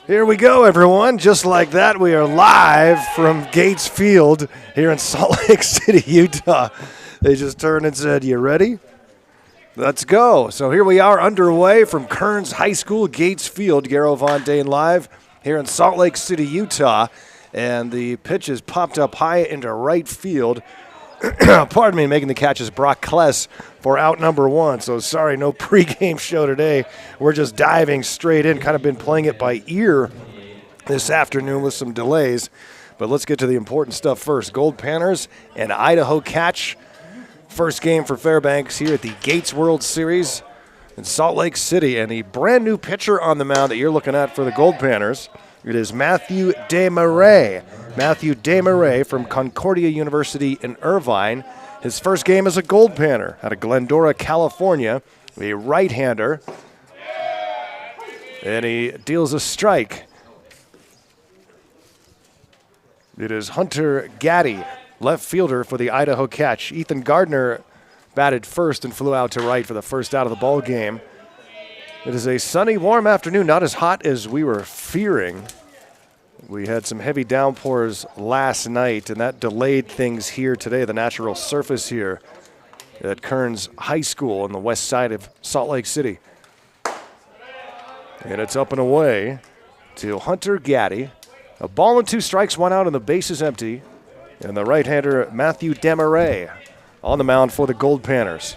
Here we go, everyone. Just like that, we are live from Gates Field here in Salt Lake City, Utah. They just turned and said, "You ready? Let's go." So here we are underway from Kearns High School, Gates Field. Garrow Von Dane live here in Salt Lake City, Utah. And the pitch is popped up high into right field. Pardon me, making the catch is Brock Kless for out number one. So sorry, no pregame show today. We're just diving straight in, kind of been playing it by ear this afternoon with some delays. But let's get to the important stuff first. Goldpanners and Idaho Catch. First game for Fairbanks here at the Gates World Series in Salt Lake City. And a brand new pitcher on the mound that you're looking at for the Goldpanners. It is Matthew Desmarais. Matthew Desmarais from Concordia University in Irvine. His first game as a Goldpanner out of Glendora, California. A right-hander. And he deals a strike. It is Hunter Gaddy, left fielder for the Idaho Catch. Ethan Gardner batted first and flew out to right for the first out of the ball game. It is a sunny, warm afternoon, not as hot as we were fearing. We had some heavy downpours last night, and that delayed things here today, the natural surface here at Kearns High School on the west side of Salt Lake City. And it's up and away to Hunter Gaddy. A ball and two strikes, one out, and the base is empty. And the right-hander, Matthew Desmarais, on the mound for the Goldpanners.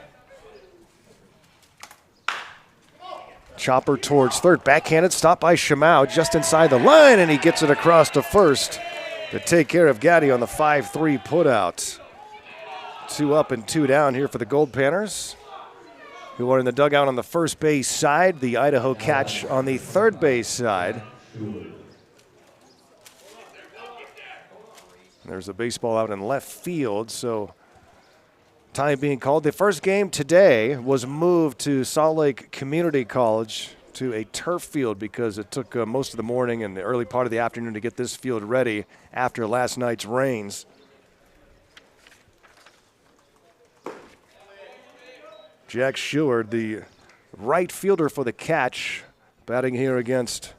Chopper towards third, backhanded, stopped by Shamau just inside the line, and he gets it across to first to take care of Gaddy on the 5-3 putout. 2 up and 2 down here for the Goldpanners, who are in the dugout on the first base side, the Idaho Catch on the third base side. There's a baseball out in left field, so time being called. The first game today was moved to Salt Lake Community College to a turf field because it took most of the morning and the early part of the afternoon to get this field ready after last night's rains. Jack Sheward, the right fielder for the Catch, batting here against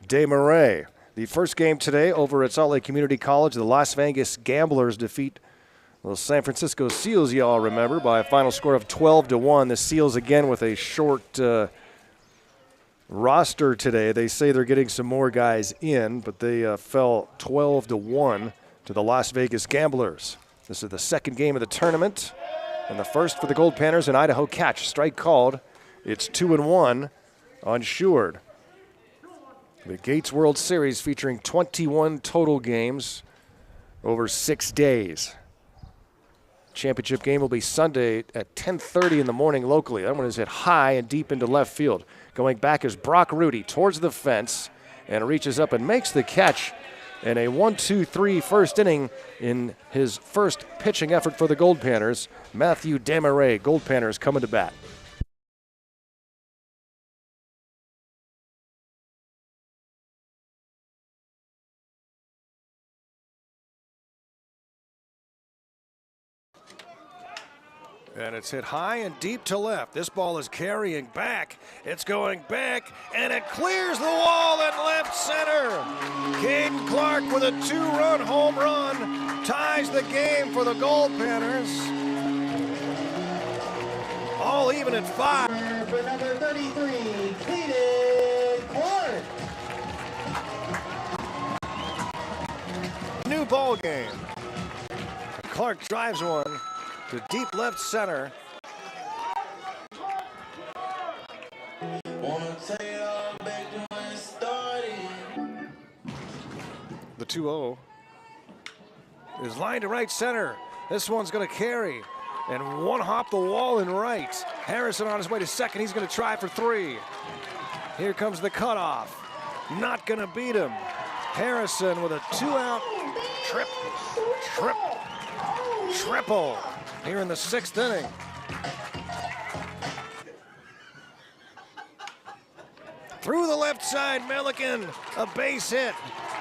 Desmarais. The first game today over at Salt Lake Community College, the Las Vegas Gamblers defeat the San Francisco Seals, you all remember, by a final score of 12-1. The Seals again with a short roster today. They say they're getting some more guys in, but they fell 12-1 to the Las Vegas Gamblers. This is the second game of the tournament, and the first for the Goldpanners and Idaho Catch. Strike called. It's 2-1 on Sheward. The Gates World Series featuring 21 total games over 6 days. Championship game will be Sunday at 10:30 in the morning locally. That one is hit high and deep into left field. Going back is Brock Rudy towards the fence and reaches up and makes the catch in a 1-2-3 first inning in his first pitching effort for the Goldpanners. Matthew Desmarais, Goldpanners coming to bat. And it's hit high and deep to left. This ball is carrying back. It's going back, and it clears the wall in left center. Caden Clark with a 2-run home run ties the game for the Goldpanners. All even at 5. For number 33, Caden Clark. New ball game. Clark drives one to deep left center. The 2-0 is lined to right center. This one's going to carry and one hop the wall in right. Harrison on his way to second. He's going to try for 3. Here comes the cutoff. Not going to beat him. Harrison with a 2-out triple here in the 6th inning. Through the left side, Milliken, a base hit.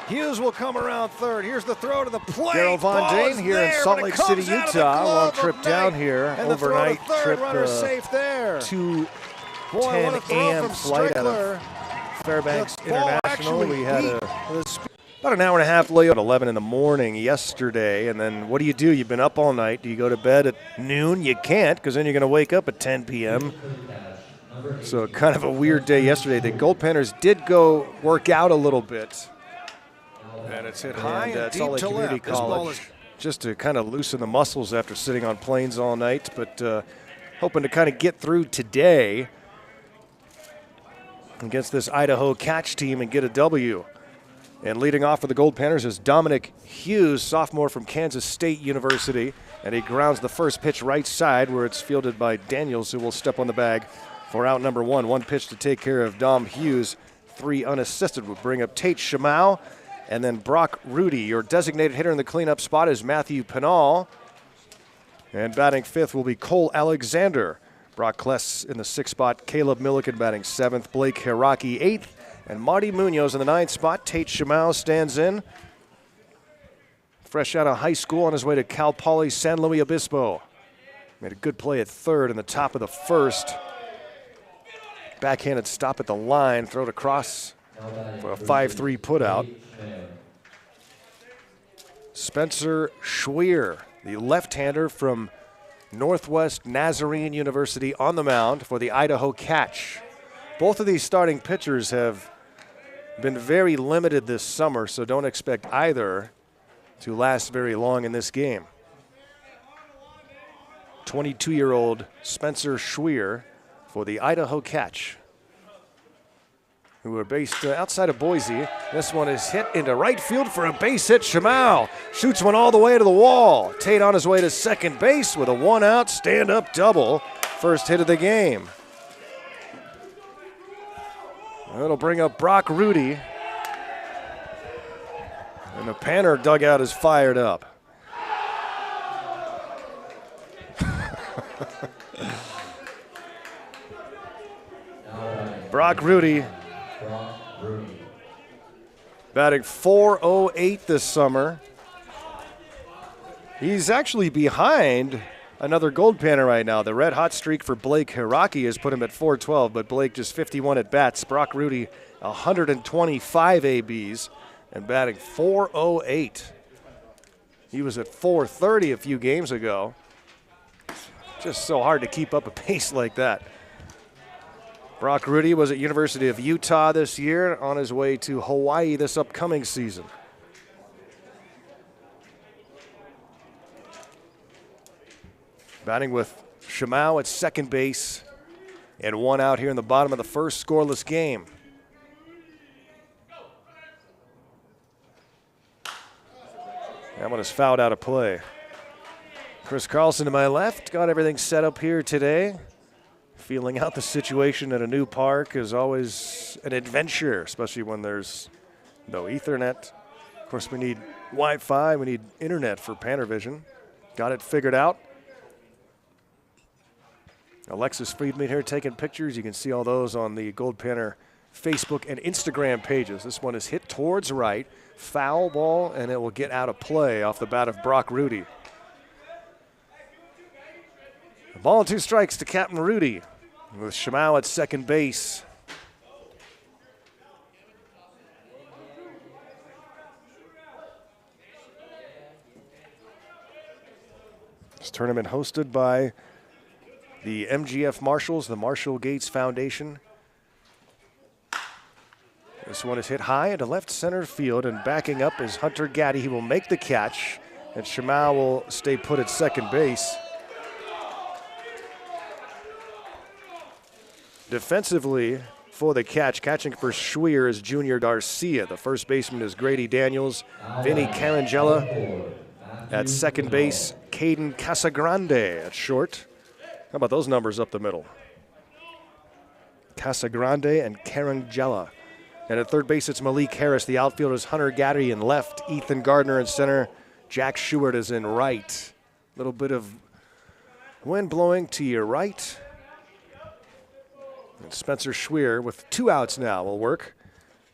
Hughes will come around third. Here's the throw to the plate. Garrow Von Dane here in Salt Lake City, Utah. Long trip down here, overnight trip safe there. To 10 a.m. flight out of Fairbanks International. We had about an hour and a half layover at 11 in the morning yesterday. And then what do? You've been up all night. Do you go to bed at noon? You can't, because then you're going to wake up at 10 p.m. So kind of a weird day yesterday. The Goldpanners did go work out a little bit. And it's hit high and deep Salt Lake to Community left. This ball College, is just to kind of loosen the muscles after sitting on planes all night. But hoping to kind of get through today against this Idaho Catch team and get a W. And leading off for the Goldpanners is Dominic Hughes, sophomore from Kansas State University. And he grounds the first pitch right side, where it's fielded by Daniels, who will step on the bag for out number one. One pitch to take care of Dom Hughes. 3 unassisted will bring up Tate Shamau. And then Brock Rudy. Your designated hitter in the cleanup spot is Matthew Pinal. And batting fifth will be Cole Alexander. Brock Kless in the sixth spot. Caleb Milliken batting seventh. Blake Hiraki eighth. And Marty Munoz in the ninth spot. Tate Shamau stands in. Fresh out of high school on his way to Cal Poly San Luis Obispo. Made a good play at third in the top of the first. Backhanded stop at the line. Throw it across for a 5-3 putout. Spencer Schweer, the left-hander from Northwest Nazarene University, on the mound for the Idaho Catch. Both of these starting pitchers have been very limited this summer, so don't expect either to last very long in this game. 22-year-old Spencer Schweer for the Idaho Catch, who are based outside of Boise. This one is hit into right field for a base hit. Shamau shoots one all the way to the wall. Tate on his way to second base with a one-out stand-up double. First hit of the game. That'll bring up Brock Rudy. And the Panner dugout is fired up. Brock Rudy batting .408 this summer. He's actually behind another Goldpanner right now. The red-hot streak for Blake Hiraki has put him at .412, but Blake just 51 at bats. Brock Rudy 125 ABs and batting .408. He was at .430 a few games ago. Just so hard to keep up a pace like that. Brock Rudy was at University of Utah this year, on his way to Hawaii this upcoming season. Batting with Shamau at second base, and one out here in the bottom of the first, scoreless game. That one is fouled out of play. Chris Carlson to my left, got everything set up here today. Feeling out the situation at a new park is always an adventure, especially when there's no Ethernet. Of course, we need Wi-Fi, we need internet for PannerVision. Got it figured out. Alexis Friedman here taking pictures. You can see all those on the Goldpanner Facebook and Instagram pages. This one is hit towards right, foul ball, and it will get out of play off the bat of Brock Rudy. A ball and 2 strikes to Captain Rudy, with Shamau at second base. This tournament hosted by the MGF Marshals, the Marshall Gates Foundation. This one is hit high into left center field, and backing up is Hunter Gaddy. He will make the catch, and Shamau will stay put at second base. Defensively for the Catch, catching for Schweer is Junior Garcia. The first baseman is Grady Daniels. Vinny Carangella at second base. Caden Casagrande at short. How about those numbers up the middle? Casagrande and Carangella. And at third base, it's Malik Harris. The outfielders Hunter Gaddy in left. Ethan Gardner in center. Jack Sheward is in right. A little bit of wind blowing to your right. And Spencer Schweer with 2 outs now will work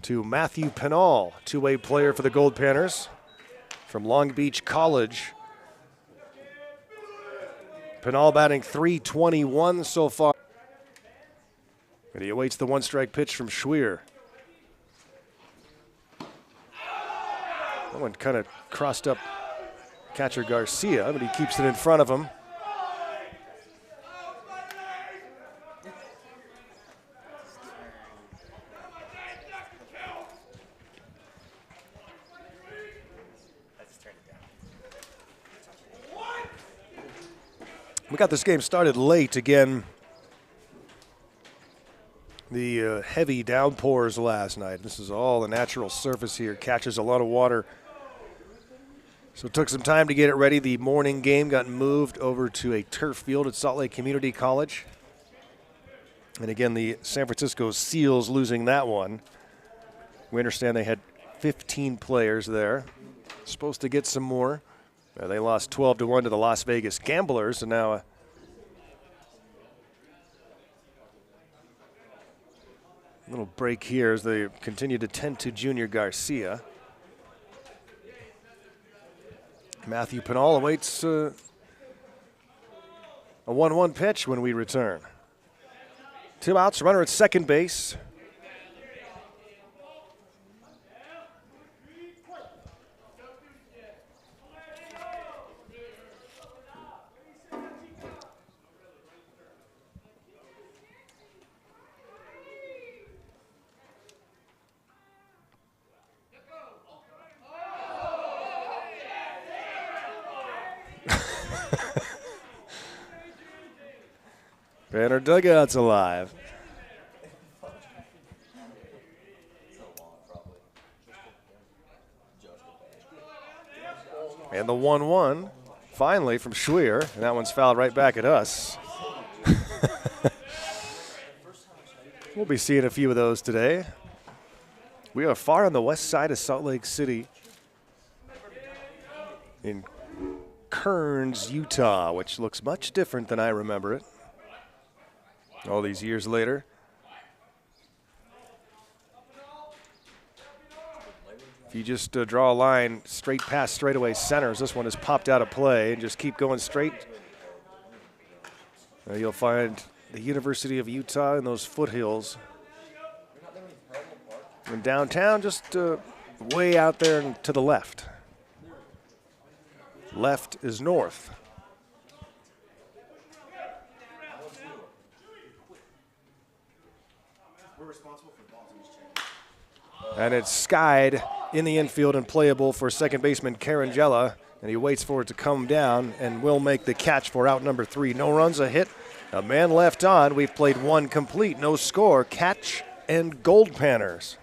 to Matthew Pinal, two-way player for the Goldpanners from Long Beach College. Pinal batting .321 so far. And he awaits the one-strike pitch from Schwier. That one kind of crossed up catcher Garcia, but he keeps it in front of him. We got this game started late again. The heavy downpours last night. This is all the natural surface here. Catches a lot of water. So it took some time to get it ready. The morning game got moved over to a turf field at Salt Lake Community College. And again, the San Francisco Seals losing that one. We understand they had 15 players there. Supposed to get some more. They lost 12-1 to the Las Vegas Gamblers, and now a little break here as they continue to tend to Junior Garcia. Matthew Pinal awaits a 1-1 pitch when we return. 2 outs, runner at second base. Banner dugout's alive. And the 1-1 finally from Schwier, and that one's fouled right back at us. We'll be seeing a few of those today. We are far on the west side of Salt Lake City in Kearns, Utah, which looks much different than I remember it all these years later. If you just draw a line straight past straightaway centers, this one has popped out of play, and just keep going straight, you'll find the University of Utah in those foothills. And downtown, just way out there and to the left. Left is north. And it's skied in the infield and playable for second baseman Carangella, and he waits for it to come down and will make the catch for out number 3. No runs, a hit, a man left on. We've played 1 complete, no score. Catch and Goldpanners.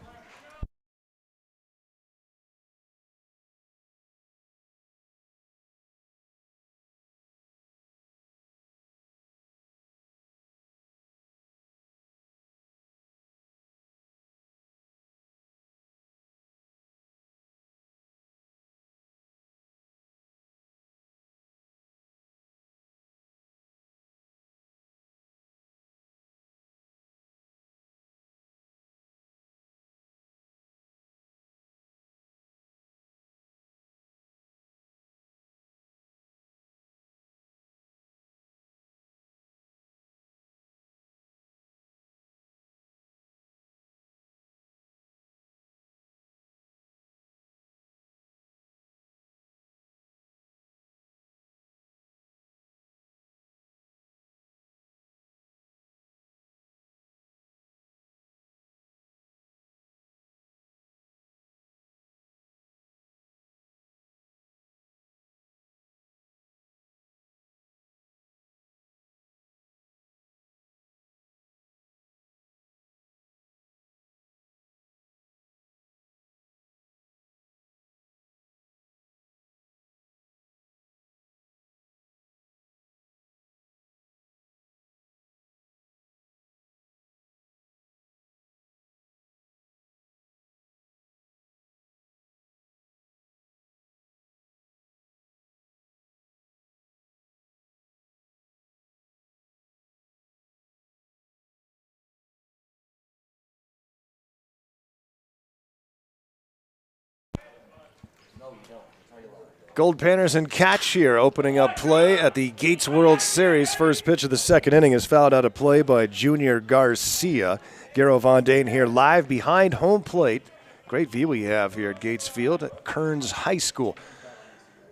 Goldpanners and Catch here opening up play at the Gates World Series. First pitch of the second inning is fouled out of play by Junior Garcia. Garo Von Dane here live behind home plate. Great view we have here at Gates Field at Kearns High School.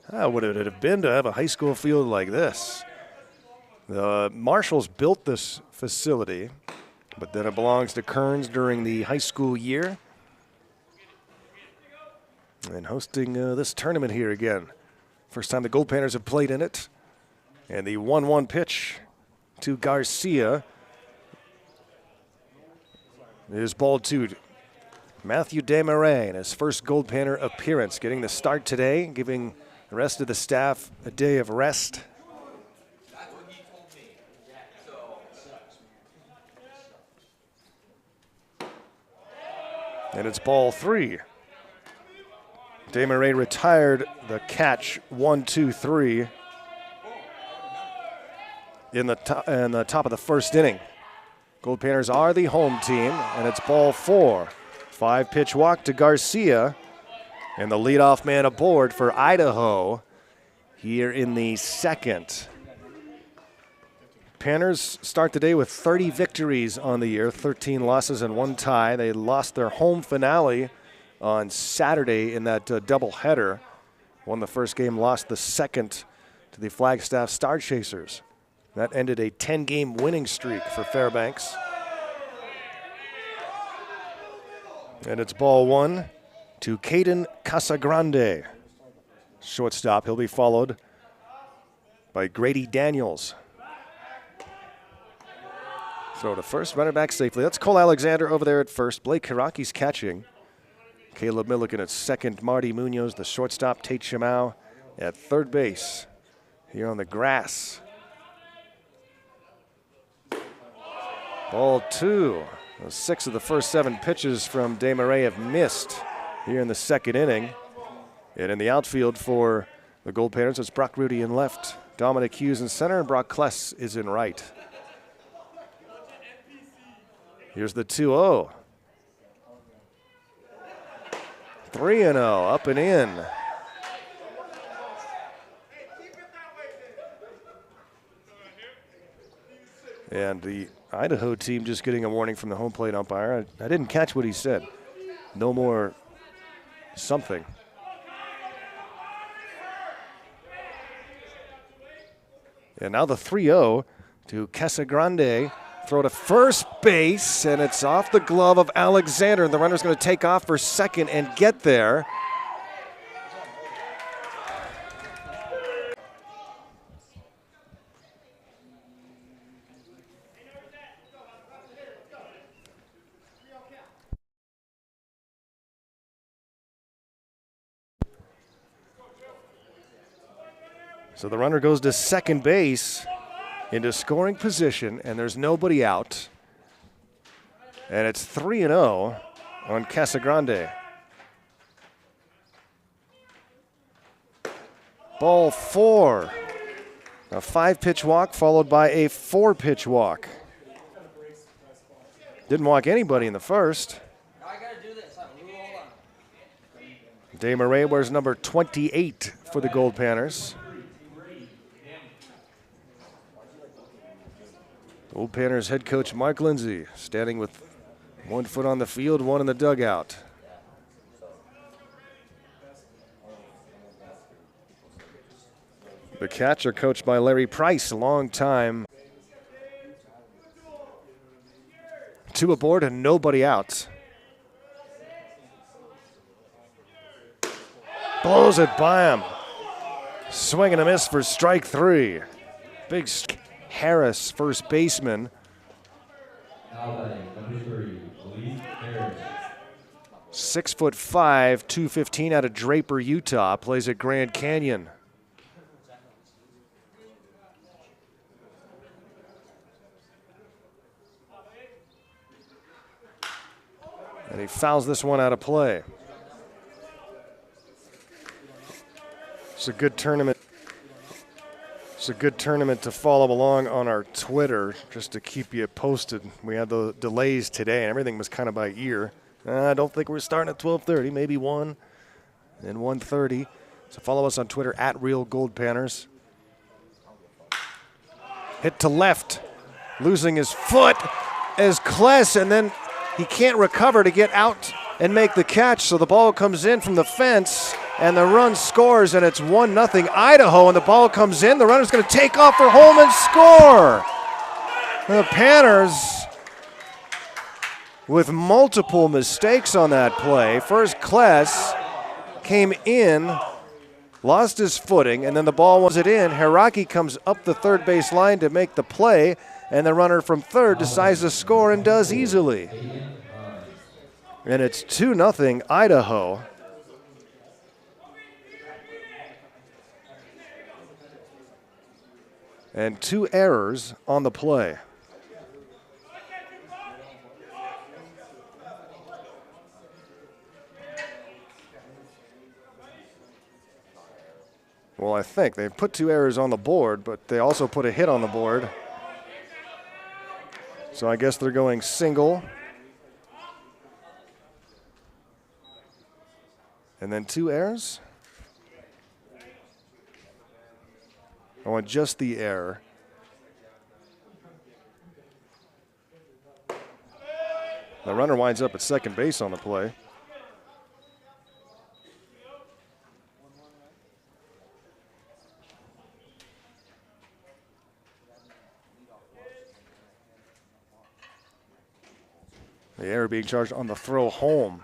How would it have been to have a high school field like this? The Marshalls built this facility, but then it belongs to Kearns during the high school year. And hosting this tournament here again. First time the Goldpanners have played in it. And the 1-1 pitch to Garcia is ball two. Matthew Desmarais in his first Goldpanner appearance, getting the start today, giving the rest of the staff a day of rest. And it's ball three. Desmarais retired the catch 1-2-3 in the top of the first inning. Goldpanners are the home team, and it's ball four. 5-pitch walk to Garcia, and the leadoff man aboard for Idaho here in the second. Panners start the day with 30 victories on the year, 13 losses and 1 tie. They lost their home finale on Saturday in that doubleheader. Won the first game, lost the second to the Flagstaff Star Chasers. That ended a 10-game winning streak for Fairbanks. And it's ball one to Caden Casagrande. Shortstop, he'll be followed by Grady Daniels. Throw to first, runner back safely. That's Cole Alexander over there at first. Blake Hiraki's catching. Caleb Milliken at second. Marty Munoz, the shortstop. Tate Shamau at third base. Here on the grass. Ball two. 6 of the first 7 pitches from Desmarais have missed here in the second inning. And in the outfield for the Goldpanners, it's Brock Rudy in left. Dominic Hughes in center, and Brock Kless is in right. Here's the 2-0. 3-0, up and in. And the Idaho team just getting a warning from the home plate umpire. I didn't catch what he said. No more something. And now the 3-0 to Casagrande. Throw to first base, and it's off the glove of Alexander. And the runner's going to take off for second and get there. So the runner goes to second base into scoring position, and there's nobody out. And it's 3-0 on Casagrande. Ball four. A 5-pitch walk followed by a 4-pitch walk. Didn't walk anybody in the first. Desmarais wears number 28 for the Goldpanners. Goldpanners head coach Mark Lindsay standing with 1 foot on the field, 1 in the dugout. The catcher coached by Larry Price, a long time. 2 aboard and nobody out. Blows it by him. Swing and a miss for strike 3. Big Harris, first baseman. 6'5", 215 out of Draper, Utah. Plays at Grand Canyon. And he fouls this one out of play. It's a good tournament. It's a good tournament to follow along on our Twitter, just to keep you posted. We had the delays today, and everything was kind of by ear. I don't think we're starting at 12:30, maybe 1, then 1:30. So follow us on Twitter at @RealGoldPanners. Hit to left, losing his foot as Kless, and then he can't recover to get out and make the catch. So the ball comes in from the fence, and the run scores, and it's 1-0 Idaho, and the ball comes in. The runner's going to take off for home and score. The Panners with multiple mistakes on that play. First, Kless came in, lost his footing, and then the ball was it in. Hiraki comes up the third base line to make the play, and the runner from third decides to score and does easily. And it's 2-0 Idaho. And 2 errors on the play. Well, I think they put 2 errors on the board, but they also put a hit on the board. So I guess they're going single. And then 2 errors? I want just the error. The runner winds up at second base on the play. The error being charged on the throw home.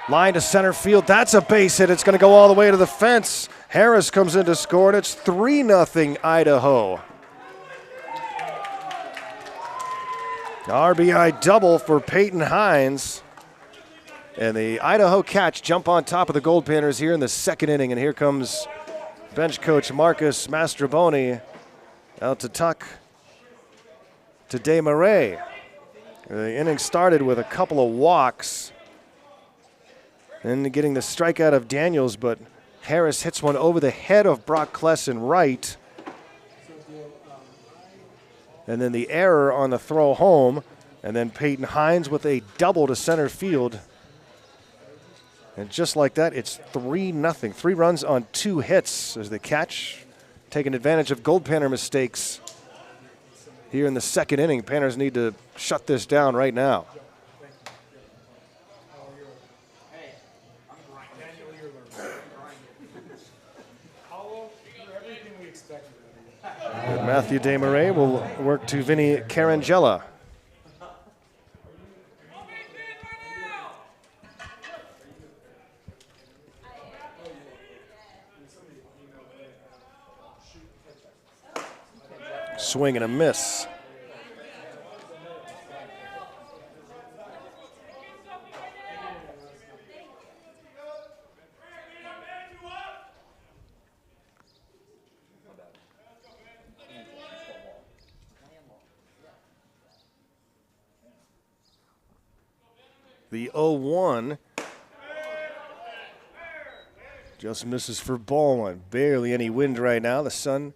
Line to center field. That's a base hit. It's going to go all the way to the fence. Harris comes in to score, and it's 3-0 Idaho. RBI double for Peyton Hines. And the Idaho Catch jump on top of the Goldpanners here in the second inning. And here comes bench coach Marcus Mastroboni out to talk to Desmarais. The inning started with a couple of walks and getting the strikeout of Daniels, but Harris hits one over the head of Brock Kless in right. And then the error on the throw home, and then Peyton Hines with a double to center field. And just like that, it's 3-0. 3 runs on 2 hits as the Catch taking advantage of Goldpanner mistakes here in the second inning. Panners need to shut this down right now. And Matthew Desmarais will work to Vinny Carangella. Swing and a miss. The 0-1 just misses for ball one. Barely any wind right now. The sun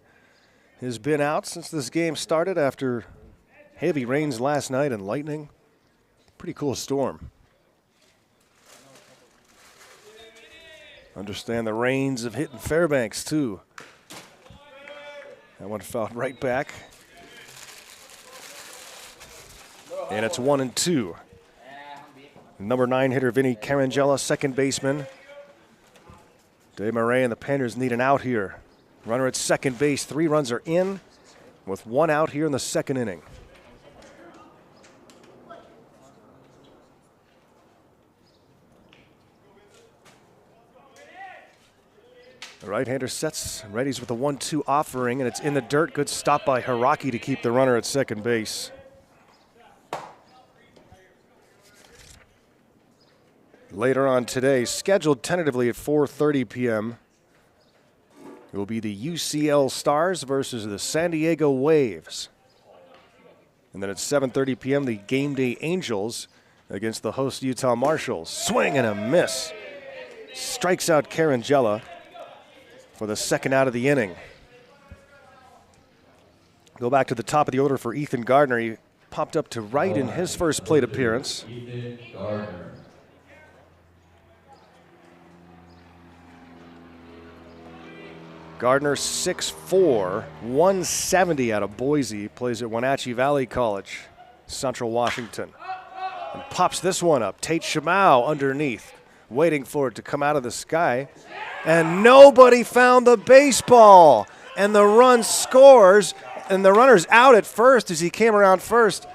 has been out since this game started after heavy rains last night and lightning. Pretty cool storm. Understand the rains have hit in Fairbanks too. That one fouled right back. And it's 1-2. Number 9 hitter Vinny Carangella, second baseman. Desmarais and the Panners need an out here. Runner at second base. 3 runs are in with 1 out here in the second inning. The right-hander sets, readies with a 1-2 offering, and it's in the dirt. Good stop by Hiraki to keep the runner at second base. Later on today, scheduled tentatively at 4:30 p.m., it will be the UCL Stars versus the San Diego Waves. And then at 7:30 p.m., the Game Day Angels against the host Utah Marshals. Swing and a miss. Strikes out Carangella for the second out of the inning. Go back to the top of the order for Ethan Gardner. He popped up to right in his first plate appearance. Ethan Gardner. Gardner, 6'4", 170 out of Boise, plays at Wenatchee Valley College, Central Washington. And pops this one up. Tate Shamau underneath, waiting for it to come out of the sky. And nobody found the baseball. And the run scores, and the runner's out at first as he came around first.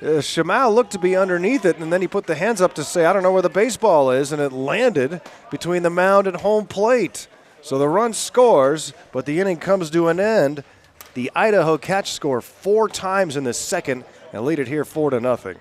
Shamau looked to be underneath it, and then he put the hands up to say, I don't know where the baseball is, and it landed between the mound and home plate. So the run scores, but the inning comes to an end. The Idaho Catch score 4 times in the second and lead it here 4-0.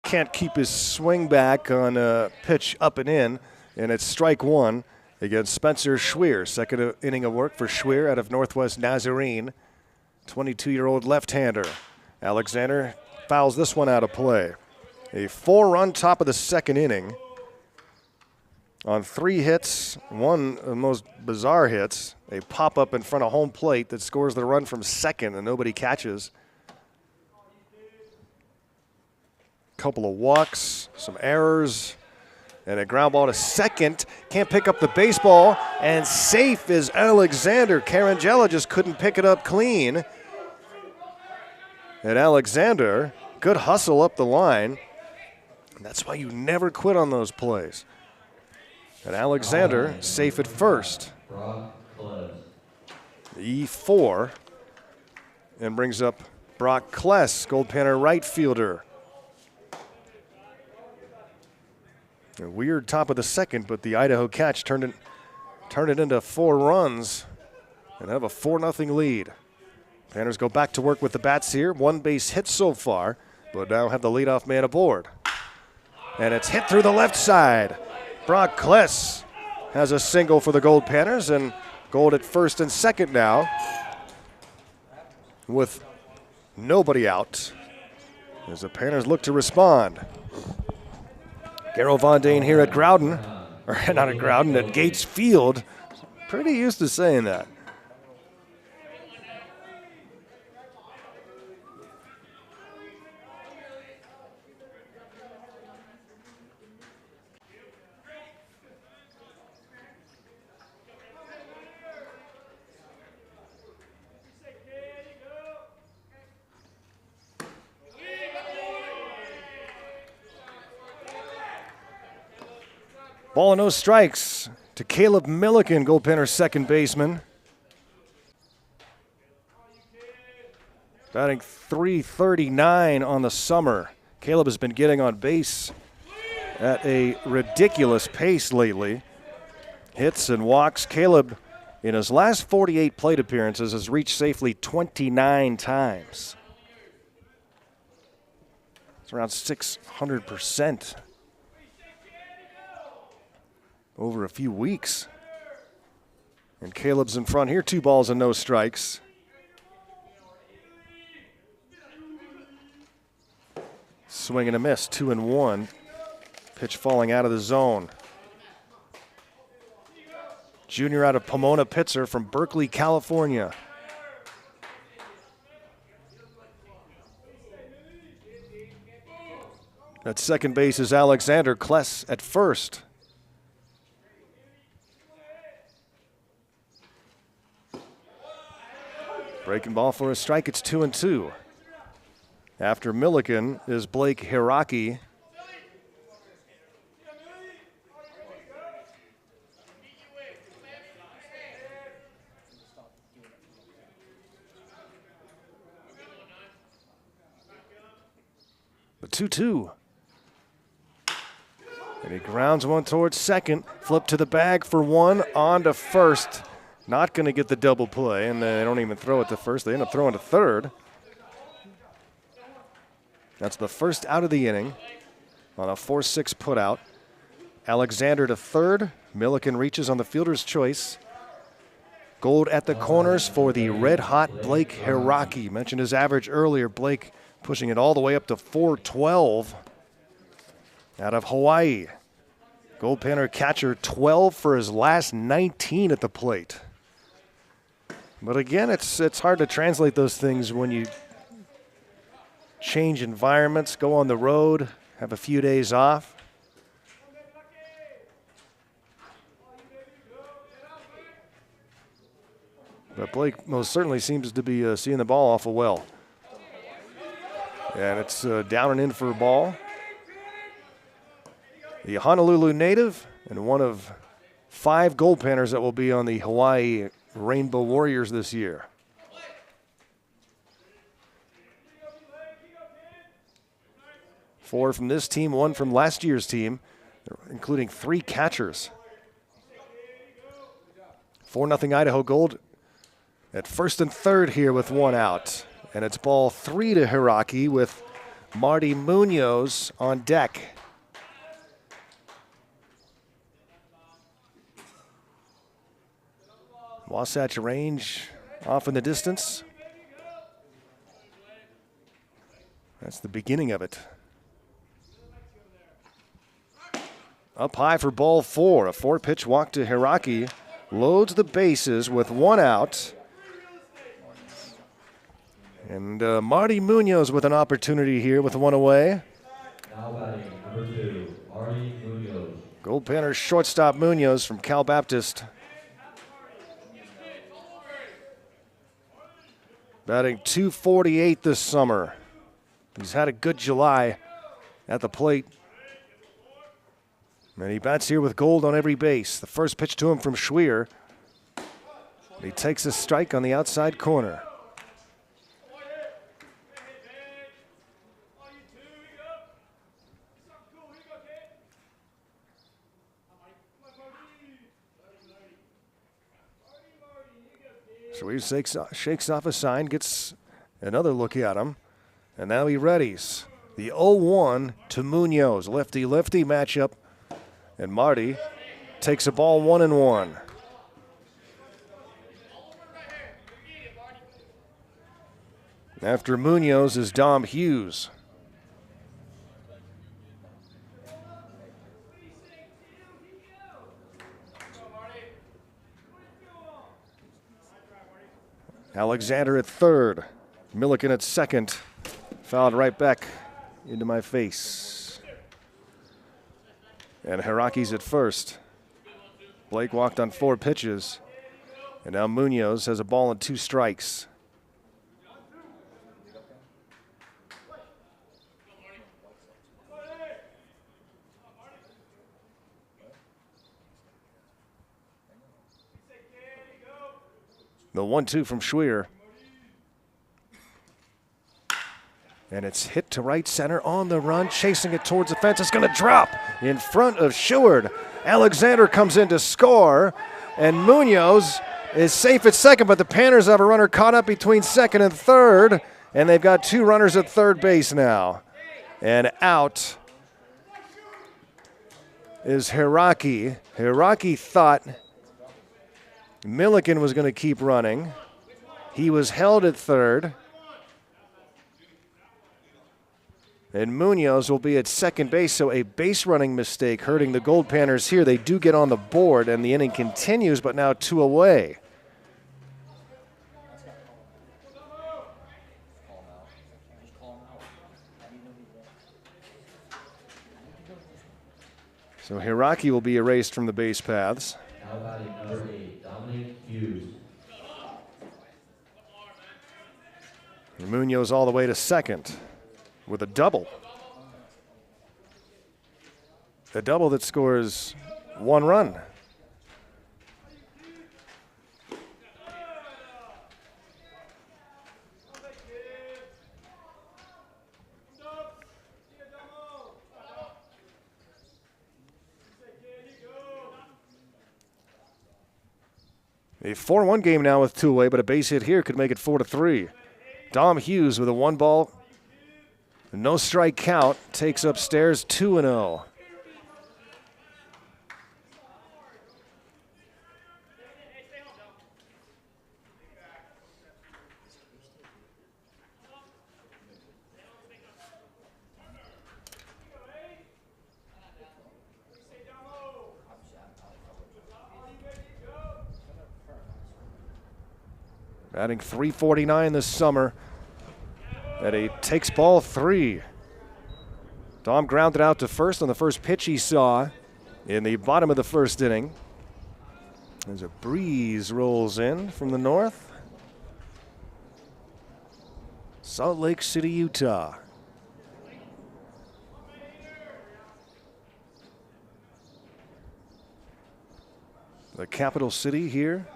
Can't keep his swing back on a pitch up and in, and it's strike one against Spencer Schweer. Second inning of work for Schweer out of Northwest Nazarene, 22-year-old left-hander. Alexander fouls this one out of play. A 4-run top of the second inning on 3 hits, one of the most bizarre hits, a pop-up in front of home plate that scores the run from second and nobody catches. Couple of walks, some errors, and a ground ball to second. Can't pick up the baseball, and safe is Alexander. Carangella just couldn't pick it up clean. And Alexander, good hustle up the line. And that's why you never quit on those plays. And Alexander safe at first. E4, and brings up Brock Kless, Goldpanner right fielder. A weird top of the second, but the Idaho Catch turned it into 4 runs and have a 4-0 lead. Panners go back to work with the bats here. 1 base hit so far, but now have the leadoff man aboard. And it's hit through the left side. Brock Kless has a single for the Goldpanners, and Gold at first and second now with nobody out as the Panners look to respond. Garrow Von Dane here at Groudon, or not at Groudon, at Gates Field. Pretty used to saying that. Ball and no strikes to Caleb Milliken, Goldpanner's second baseman. Batting .339 on the summer. Caleb has been getting on base at a ridiculous pace lately. Hits and walks. Caleb, in his last 48 plate appearances, has reached safely 29 times. It's around 600%. Over a few weeks. And Caleb's in front here, 2 balls and no strikes. Swing and a miss, 2-1. Pitch falling out of the zone. Junior out of Pomona Pitzer from Berkeley, California. At second base is Alexander Kless at first. Breaking ball for a strike, it's 2-2. After Milliken is Blake Hiraki. The 2-2. And he grounds one towards second. Flip to the bag for one, on to first. Not going to get the double play, and they don't even throw it to first. They end up throwing to third. That's the first out of the inning on a 4-6 putout. Alexander to third. Milliken reaches on the fielder's choice. Gold at the corners for the red-hot Blake Hiraki. Mentioned his average earlier. Blake pushing it all the way up to 412 out of Hawaii. Goldpanner catcher 12 for his last 19 at the plate. But again, it's hard to translate those things when you change environments, go on the road, have a few days off. But Blake most certainly seems to be seeing the ball awful well. And it's down and in for a ball. The Honolulu native and one of 5 Goldpanners that will be on the Hawaii Rainbow Warriors this year. Four from this team, 1 from last year's team, including 3 catchers. 4-0 Idaho Gold at first and third here with 1 out. And it's ball 3 to Hiraki with Marty Munoz on deck. Wasatch Range off in the distance. That's the beginning of it. Up high for ball 4. A 4-pitch walk to Hiraki. Loads the bases with 1 out. And Marty Munoz with an opportunity here with 1 away. Now batting, number 2, Marty Munoz. Goldpanner shortstop Munoz from Cal Baptist. Batting .248 this summer. He's had a good July at the plate. And he bats here with Gold on every base. The first pitch to him from Schwier. He takes a strike on the outside corner. Schwier shakes off a sign, gets another look at him, and now he readies. The 0-1 to Munoz. Lefty-lefty matchup. And Marty takes a ball 1-1. After Munoz is Dom Hughes. Alexander at third. Milliken at second. Fouled right back into my face. And Hiraki's at first. Blake walked on 4 pitches. And now Munoz has a ball and 2 strikes. The 1-2 from Schwier. And it's hit to right center on the run, chasing it towards the fence. It's going to drop in front of Seward. Alexander comes in to score, and Munoz is safe at second, but the Panners have a runner caught up between second and third, and they've got 2 runners at third base now. And out is Hiraki. Hiraki thought Milliken was going to keep running. He was held at third. And Munoz will be at second base, so a base running mistake hurting the Goldpanners here. They do get on the board, and the inning continues, but now 2 away. So Hiraki will be erased from the base paths. Now batting number 8, Dominic Hughes. And Munoz all the way to second with a double. A double that scores 1 run. A 4-1 game now with 2 away, but a base hit here could make it 4-3. Dom Hughes with a 1 ball, no strike count, takes upstairs 2-0. Batting .349 this summer at a takes ball 3. Dom grounded out to first on the first pitch he saw in the bottom of the first inning. As a breeze rolls in from the north. Salt Lake City, Utah. The capital city here.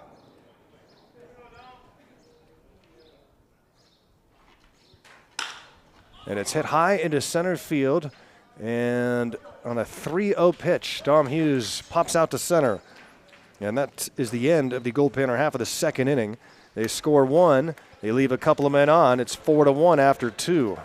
And it's hit high into center field. And on a 3-0 pitch, Dom Hughes pops out to center. And that is the end of the Goldpanner half of the second inning. They score 1. They leave a couple of men on. It's 4-1 after 2.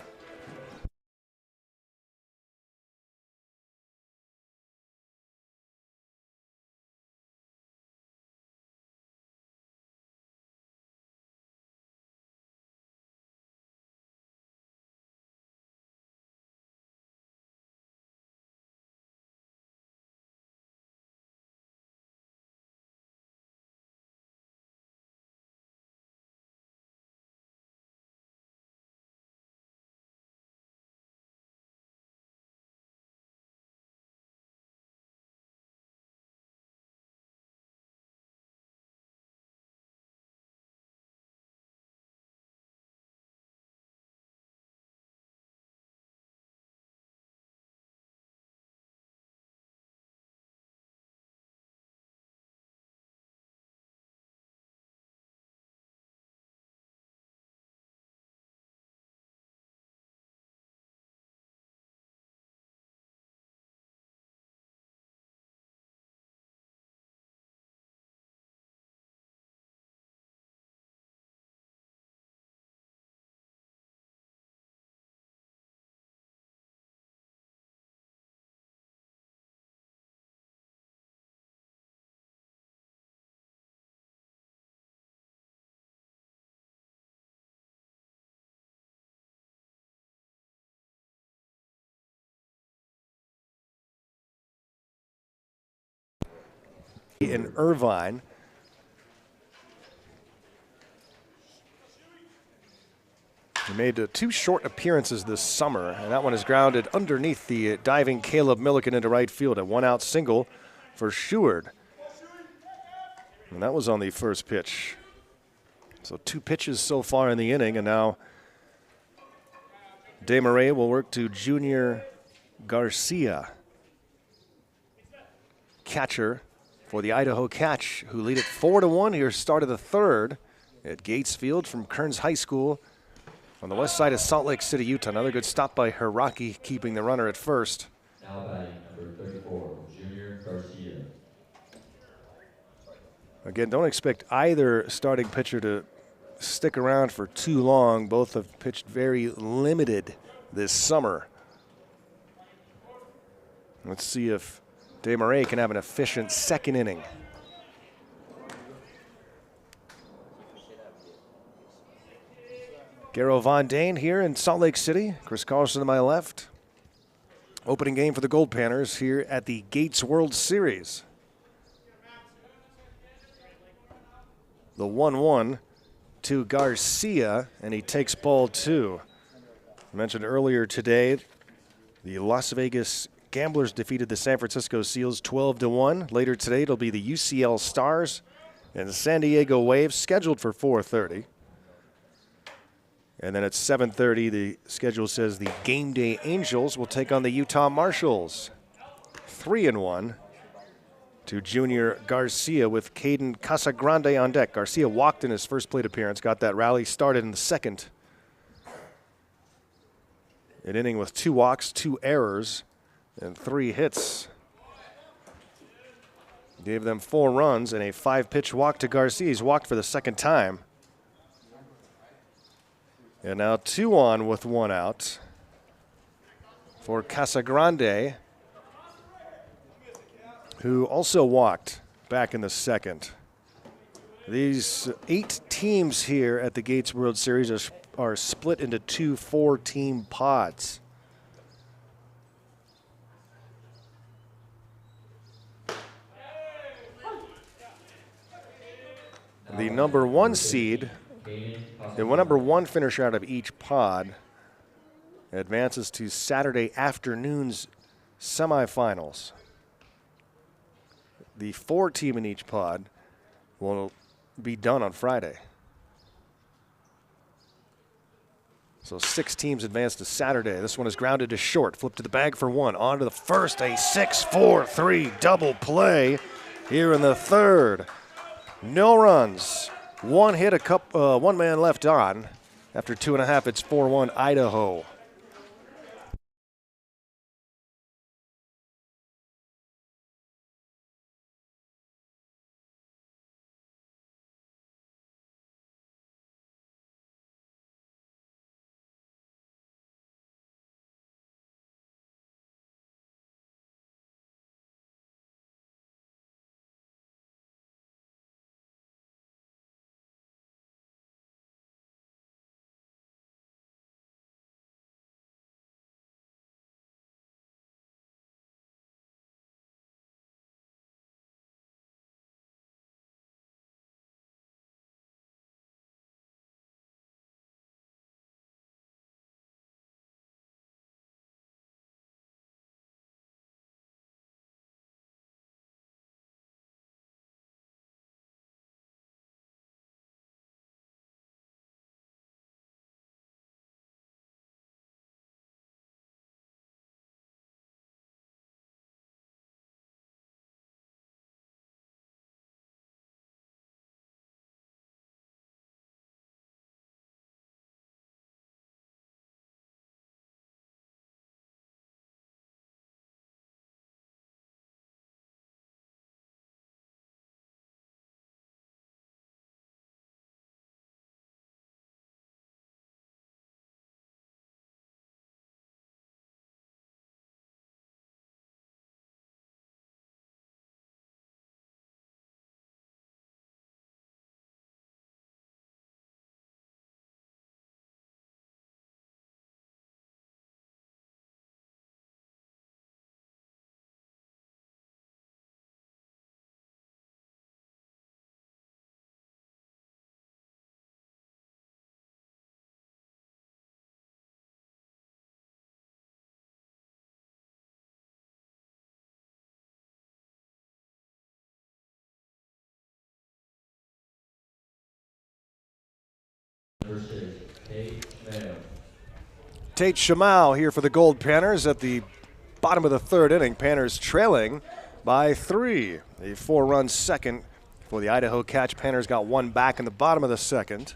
In Irvine. He made 2 short appearances this summer, and that one is grounded underneath the diving Caleb Milliken into right field. A 1-out single for Schuard. And that was on the first pitch. So 2 pitches so far in the inning, and now Desmarais will work to Junior Garcia, catcher for the Idaho Catch, who lead it 4-1 here, start of the third at Gates Field from Kearns High School on the west side of Salt Lake City, Utah. Another good stop by Hiraki, keeping the runner at first. Now batting number 34, Junior Garcia. Again, don't expect either starting pitcher to stick around for too long. Both have pitched very limited this summer. Let's see if Desmarais can have an efficient second inning. Garo Von Dane here in Salt Lake City. Chris Carlson to my left. Opening game for the Goldpanners here at the Gates World Series. The 1-1 to Garcia, and he takes ball 2. I mentioned earlier today, the Las Vegas Gamblers defeated the San Francisco Seals 12-1. Later today, it'll be the UCL Stars and the San Diego Waves, scheduled for 4:30. And then at 7:30, the schedule says the Game Day Angels will take on the Utah Marshals. 3-1 to Junior Garcia with Caden Casagrande on deck. Garcia walked in his first plate appearance, got that rally started in the second. An inning with 2 walks, 2 errors, and 3 hits. Gave them 4 runs and a 5-pitch walk to Garcia. He's walked for the second time. And now 2 on with 1 out for Casagrande, who also walked back in the second. These 8 teams here at the Gates World Series are split into 2 4-team pods. The number 1 seed, the number 1 finisher out of each pod, advances to Saturday afternoon's semifinals. The 4 team in each pod will be done on Friday. So 6 teams advance to Saturday. This one is grounded to short. Flip to the bag for 1. On to the first. A 6-4-3 double play here in the third. No runs. 1 hit, 1 man left on. After 2.5, it's 4-1 Idaho. Tate Shamau here for the Goldpanners at the bottom of the third inning. Panners trailing by 3. A 4-run second for the Idaho Catch. Panners got 1 back in the bottom of the second.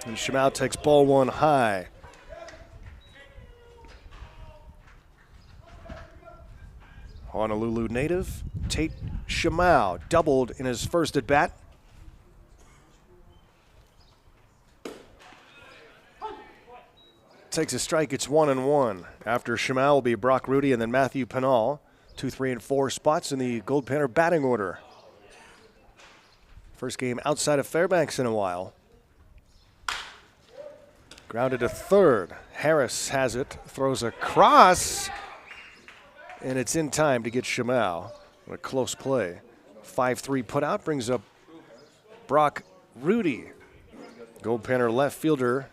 And Shamau takes ball 1 high. Honolulu native Tate Shamau doubled in his first at bat. Takes a strike, it's 1-1. After Shamau will be Brock Rudy and then Matthew Pinal. 2, 3, and 4 spots in the Goldpanner batting order. First game outside of Fairbanks in a while. Grounded to third. Harris has it, throws across, and it's in time to get Shamau. A close play. 5-3 put out brings up Brock Rudy. Goldpanner left fielder,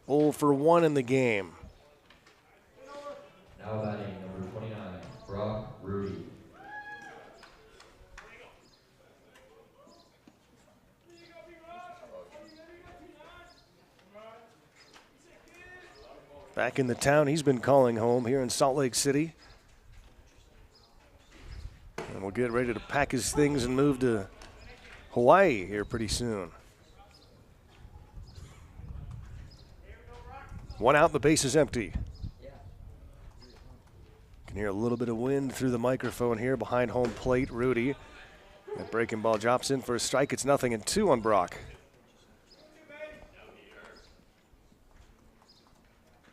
0 for 1 in the game. Now batting number 29, Brock Rudy. Back in the town he's been calling home here in Salt Lake City. And we'll get ready to pack his things and move to Hawaii here pretty soon. 1 out, the base is empty. Can hear a little bit of wind through the microphone here behind home plate. Rudy. That breaking ball drops in for a strike. It's 0-2 on Brock.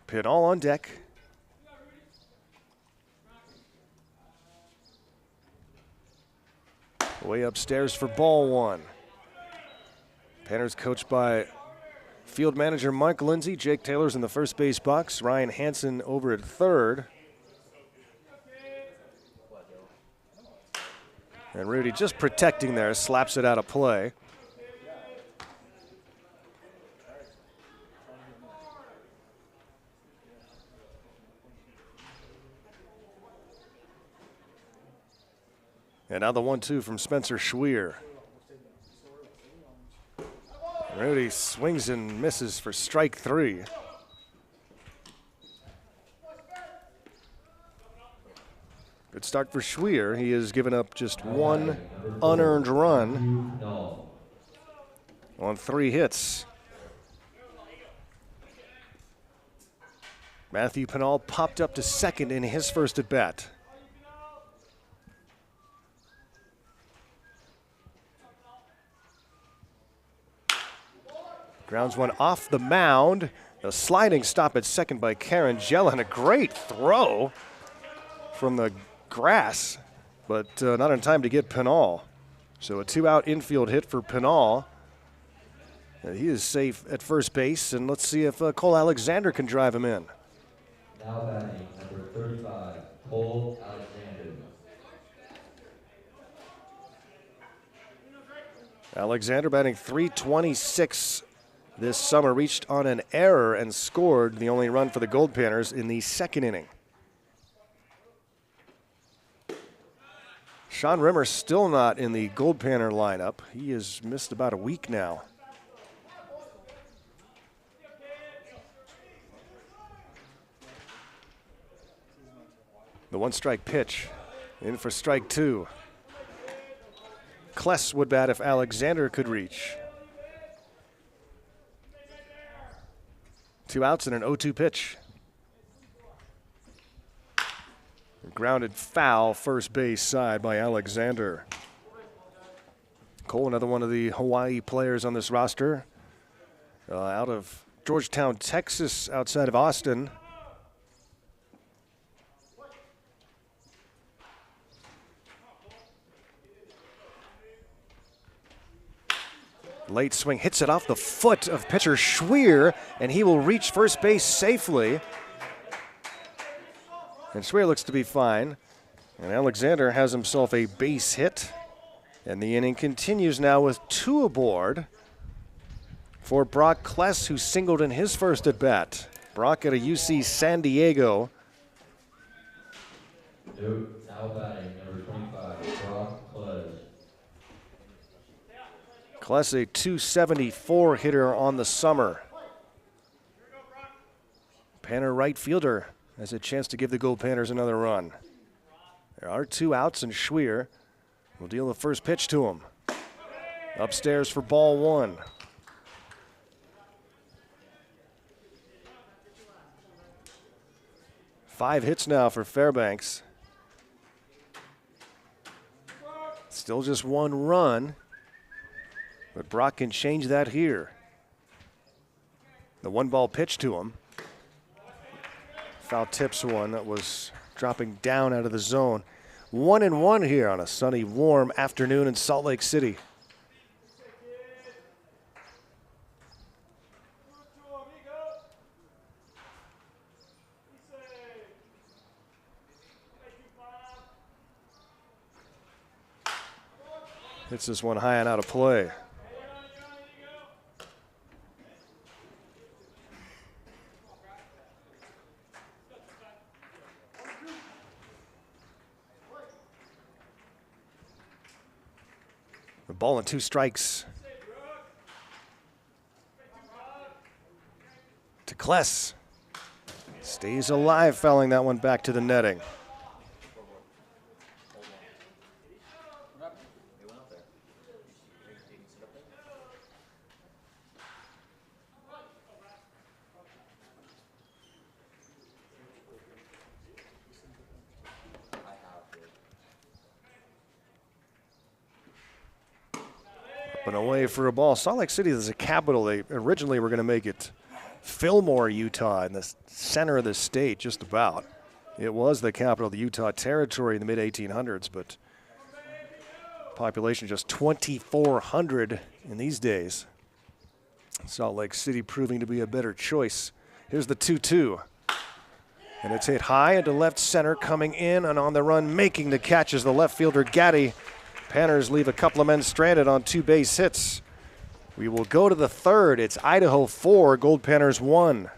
Pit all on deck. Way upstairs for ball 1. Panners coached by field manager Mike Lindsay. Jake Taylor's in the first base box. Ryan Hansen over at third. And Rudy just protecting there, slaps it out of play. And now the 1-2 from Spencer Schweer. Rudy swings and misses for strike 3. Good start for Schweer. He has given up just 1 unearned run on 3 hits. Matthew Pinal popped up to second in his first at bat. Grounds one off the mound. A sliding stop at second by Karen Jellin. A great throw from the grass, but not in time to get Pinal. So a 2-out infield hit for Pinal. He is safe at first base, and let's see if Cole Alexander can drive him in. Now batting number 35, Cole Alexander. Alexander batting .326 this summer, reached on an error and scored the only run for the Goldpanners in the second inning. Sean Rimmer still not in the Goldpanner lineup. He has missed about a week now. The 1-strike pitch, in for strike 2. Kless would bat if Alexander could reach. 2 outs and an 0-2 pitch. Grounded foul first base side by Alexander. Cole, another one of the Hawaii players on this roster, out of Georgetown, Texas, outside of Austin. Late swing, hits it off the foot of pitcher Schweer, and he will reach first base safely. And Schweer looks to be fine. And Alexander has himself a base hit. And the inning continues now with 2 aboard for Brock Kless, who singled in his first at bat. Brock at a UC San Diego. Now batting number 25, Brock Kless. Kless, a .274 hitter on the summer. Panner right fielder has a chance to give the Goldpanners another run. There are 2 outs, and Schweer will deal the first pitch to him. Upstairs for ball 1. Five hits now for Fairbanks. Still just 1 run, but Brock can change that here. The 1-ball pitch to him. Foul tips one that was dropping down out of the zone. 1-1 here on a sunny, warm afternoon in Salt Lake City. Hits this one high and out of play. The ball and 2 strikes. To Kless. Stays alive, fouling that one back to the netting. Up and away for a ball. Salt Lake City is a capital. They originally were going to make it Fillmore, Utah, in the center of the state, just about. It was the capital of the Utah Territory in the mid-1800s, but population just 2,400 in these days. Salt Lake City proving to be a better choice. Here's the 2-2. And it's hit high into left center, coming in and on the run, making the catch is the left fielder, Gaddy. Panners leave a couple of men stranded on 2 base hits. We will go to the third. It's Idaho 4, Goldpanners 1.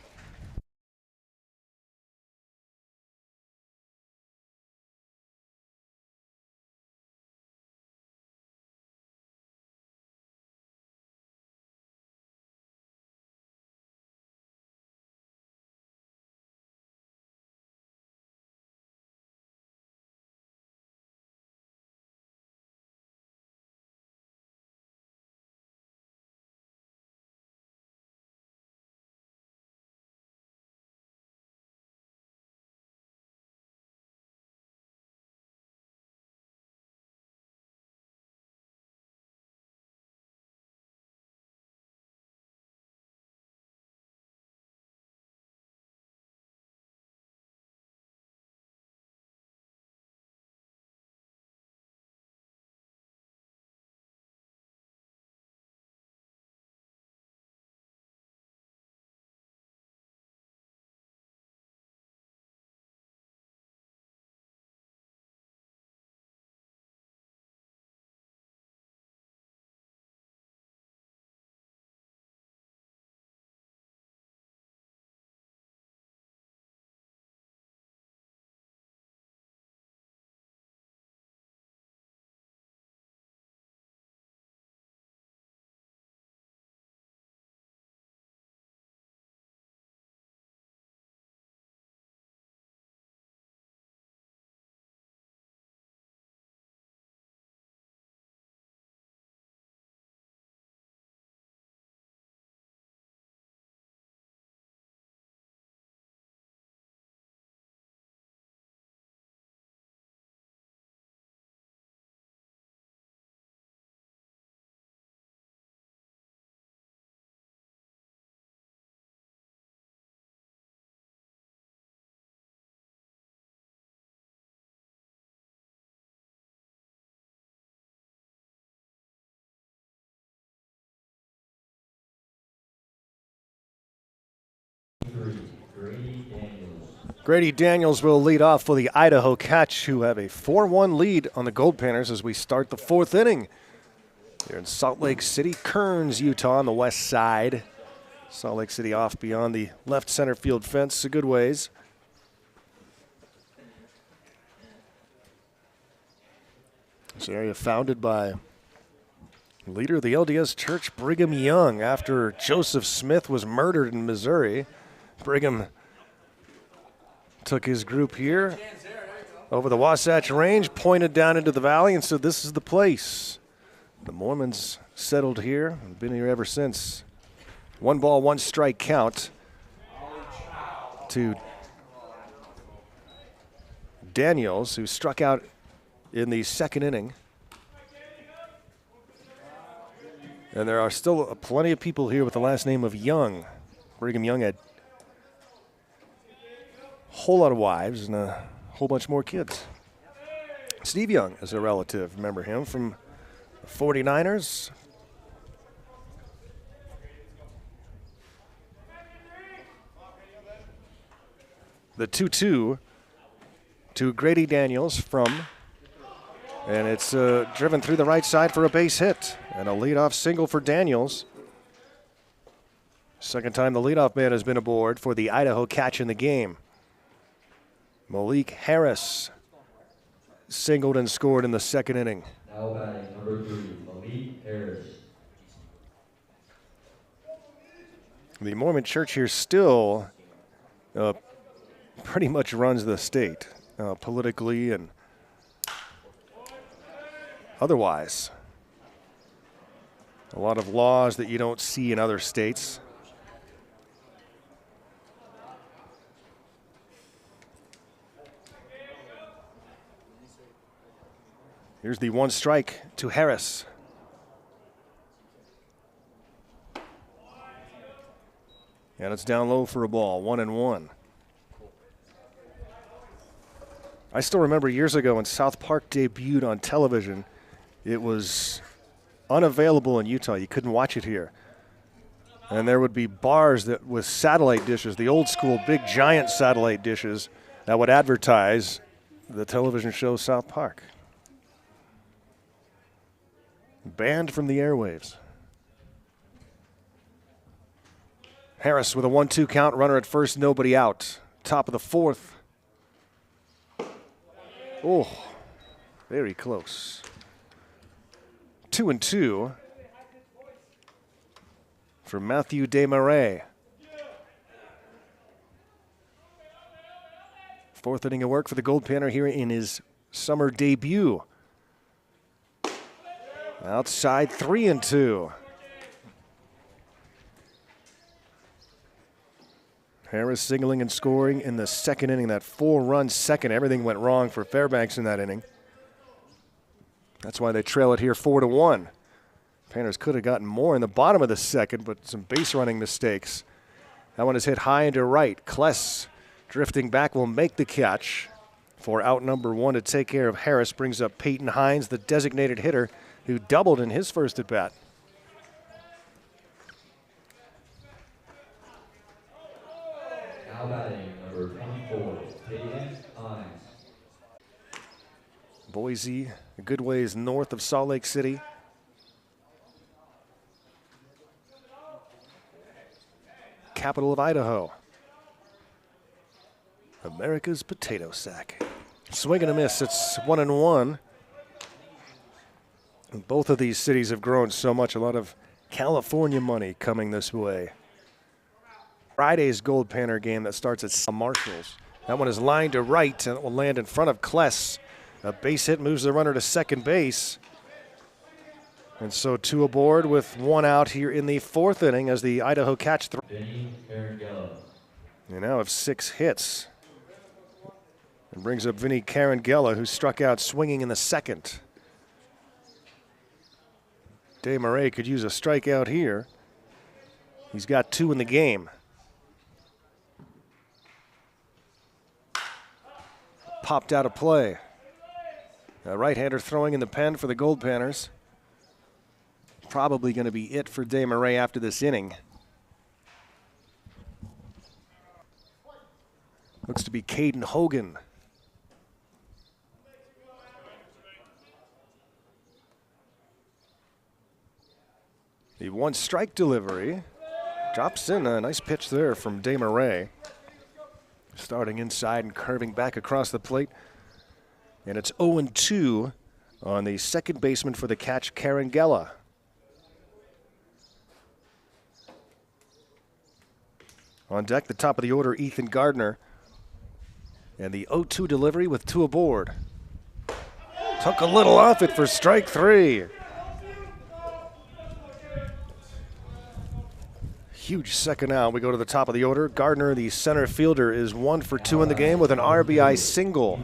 Grady Daniels will lead off for the Idaho Catch, who have a 4-1 lead on the Goldpanners as we start the 4th inning. Here in Salt Lake City, Kearns, Utah on the west side. Salt Lake City off beyond the left center field fence a good ways. This area founded by leader of the LDS Church, Brigham Young, after Joseph Smith was murdered in Missouri. Brigham took his group here over the Wasatch Range, pointed down into the valley, and said, "This is the place." The Mormons settled here and been here ever since. 1 ball, 1 strike count to Daniels, who struck out in the 2nd inning. And there are still plenty of people here with the last name of Young. Brigham Young had a whole lot of wives and a whole bunch more kids. Steve Young is a relative. Remember him from the 49ers? The 2-2 to Grady Daniels from And it's driven through the right side for a base hit. And a leadoff single for Daniels. Second time the leadoff man has been aboard for the Idaho Catch in the game. Malik Harris singled and scored in the second inning. Now batting number 3, Malik Harris. The Mormon Church here still pretty much runs the state politically and otherwise. A lot of laws that you don't see in other states. Here's the one strike to Harris. And it's down low for a ball, 1-1. I still remember years ago when South Park debuted on television, it was unavailable in Utah. You couldn't watch it here. And there would be bars that with satellite dishes, the old school big giant satellite dishes that would advertise the television show South Park. Banned from the airwaves. Harris with a 1-2 count, runner at first, nobody out. Top of the fourth. Oh, very close. 2-2 for Matthew Desmarais. Fourth inning of work for the Goldpanner here in his summer debut. Outside, 3-2. Harris signaling and scoring in the second inning, that 4-run second. Everything went wrong for Fairbanks in that inning. That's why they trail it here 4-1. Panners could have gotten more in the bottom of the second, but some base running mistakes. That one is hit high into right. Kless drifting back will make the catch for out number 1 to take care of Harris. Brings up Peyton Hines, the designated hitter, who doubled in his first at bat. Now batting number 24, Peyton Hines. Boise, a good ways north of Salt Lake City. Capital of Idaho. America's potato sack. Swing and a miss. It's 1-1. Both of these cities have grown so much. A lot of California money coming this way. Friday's Goldpanner game that starts at Marshall's. That one is lined to right, and it will land in front of Kless. A base hit moves the runner to second base. And so 2 aboard with 1 out here in the fourth inning as the Idaho Catch. They now have 6 hits. And brings up Vinny Carangella, who struck out swinging in the second. Desmarais could use a strikeout here. He's got 2 in the game. Popped out of play. A right-hander throwing in the pen for the Goldpanners. Probably going to be it for Desmarais after this inning. Looks to be Caden Hogan. The 1-strike delivery. Drops in a nice pitch there from Desmarais. Starting inside and curving back across the plate. And it's 0-2 on the second baseman for the Catch, Carangella. On deck, the top of the order, Ethan Gardner. And the 0-2 delivery with 2 aboard. Took a little off it for strike 3. Huge second out. We go to the top of the order. Gardner, the center fielder, is 1 for 2 in the game with an RBI single.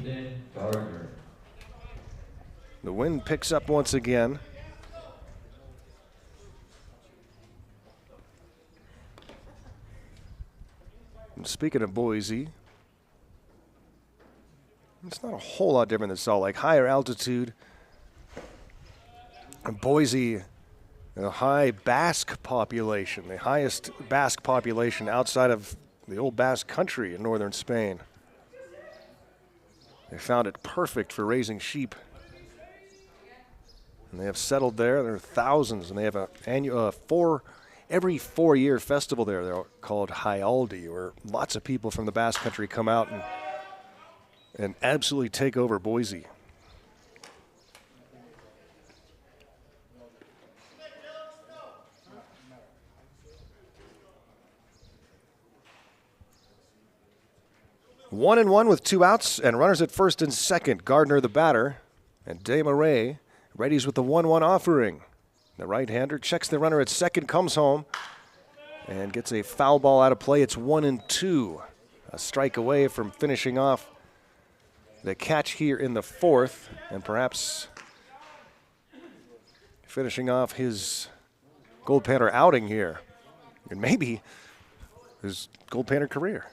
The wind picks up once again. And speaking of Boise, it's not a whole lot different than Salt Lake. Higher altitude. And Boise, a high Basque population, the highest Basque population outside of the old Basque country in northern Spain. They found it perfect for raising sheep. And they have settled there. There are thousands, and they have a annual every 4-year festival there. They're called Hyaldi, where lots of people from the Basque Country come out and absolutely take over Boise. One and one with 2 outs and runners at first and second. Gardner the batter, and Desmarais readies with the 1-1 offering. The right-hander checks the runner at second, comes home, and gets a foul ball out of play. It's 1-2. A strike away from finishing off the Catch here in the 4th, and perhaps finishing off his Goldpanner outing here, and maybe his Goldpanner career.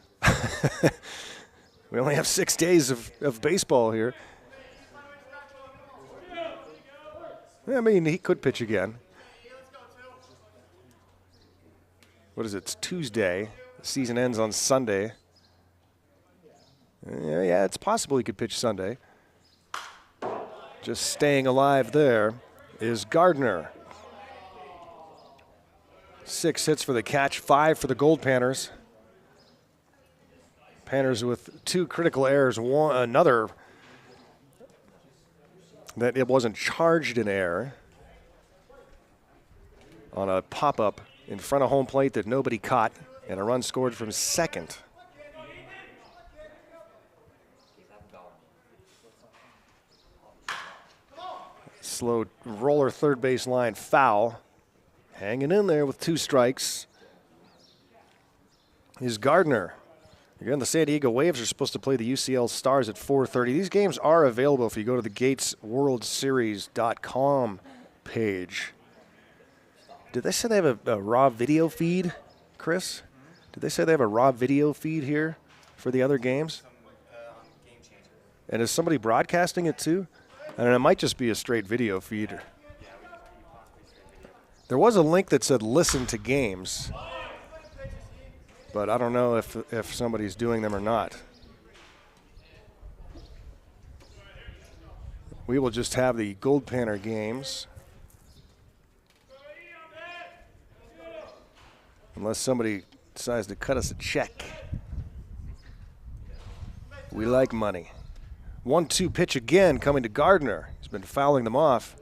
We only have 6 days of baseball here. I mean, he could pitch again. What is it? It's Tuesday. The season ends on Sunday. Yeah, it's possible he could pitch Sunday. Just staying alive there is Gardner. 6 hits for the Catch, 5 for the Goldpanners. Panners with 2 critical errors, another that it wasn't charged in error on a pop-up in front of home plate that nobody caught, and a run scored from second. Slow roller third base line foul. Hanging in there with 2 strikes is Gardner. Again, the San Diego Waves are supposed to play the UCL Stars at 4:30. These games are available if you go to the GatesWorldSeries.com page. Did they say they have a raw video feed, Chris? Did they say they have a raw video feed here for the other games? And is somebody broadcasting it too? And it might just be a straight video feed. There was a link that said listen to games, but I don't know if somebody's doing them or not. We will just have the Goldpanner games. Unless somebody decides to cut us a check. We like money. 1-2 pitch again coming to Gardner. He's been fouling them off.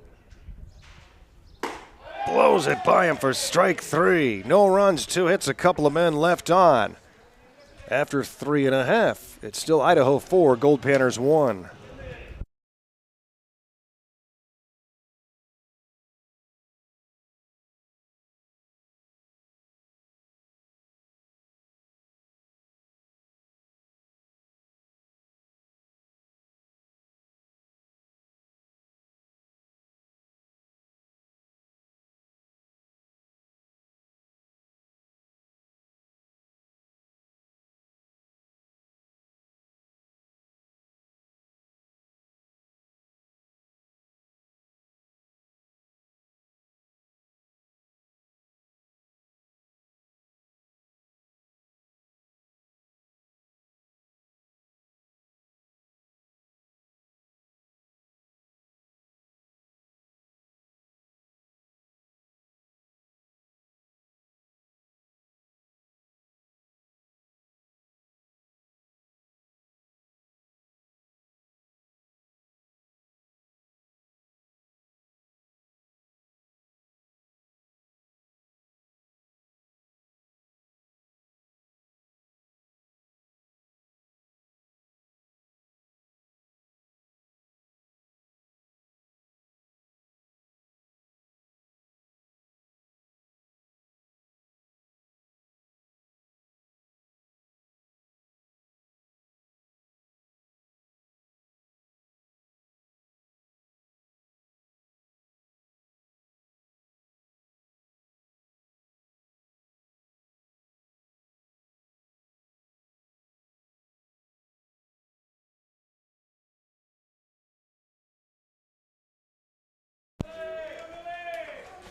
Blows it by him for strike 3. No runs, 2 hits, a couple of men left on. After 3.5, it's still Idaho 4, Goldpanners 1.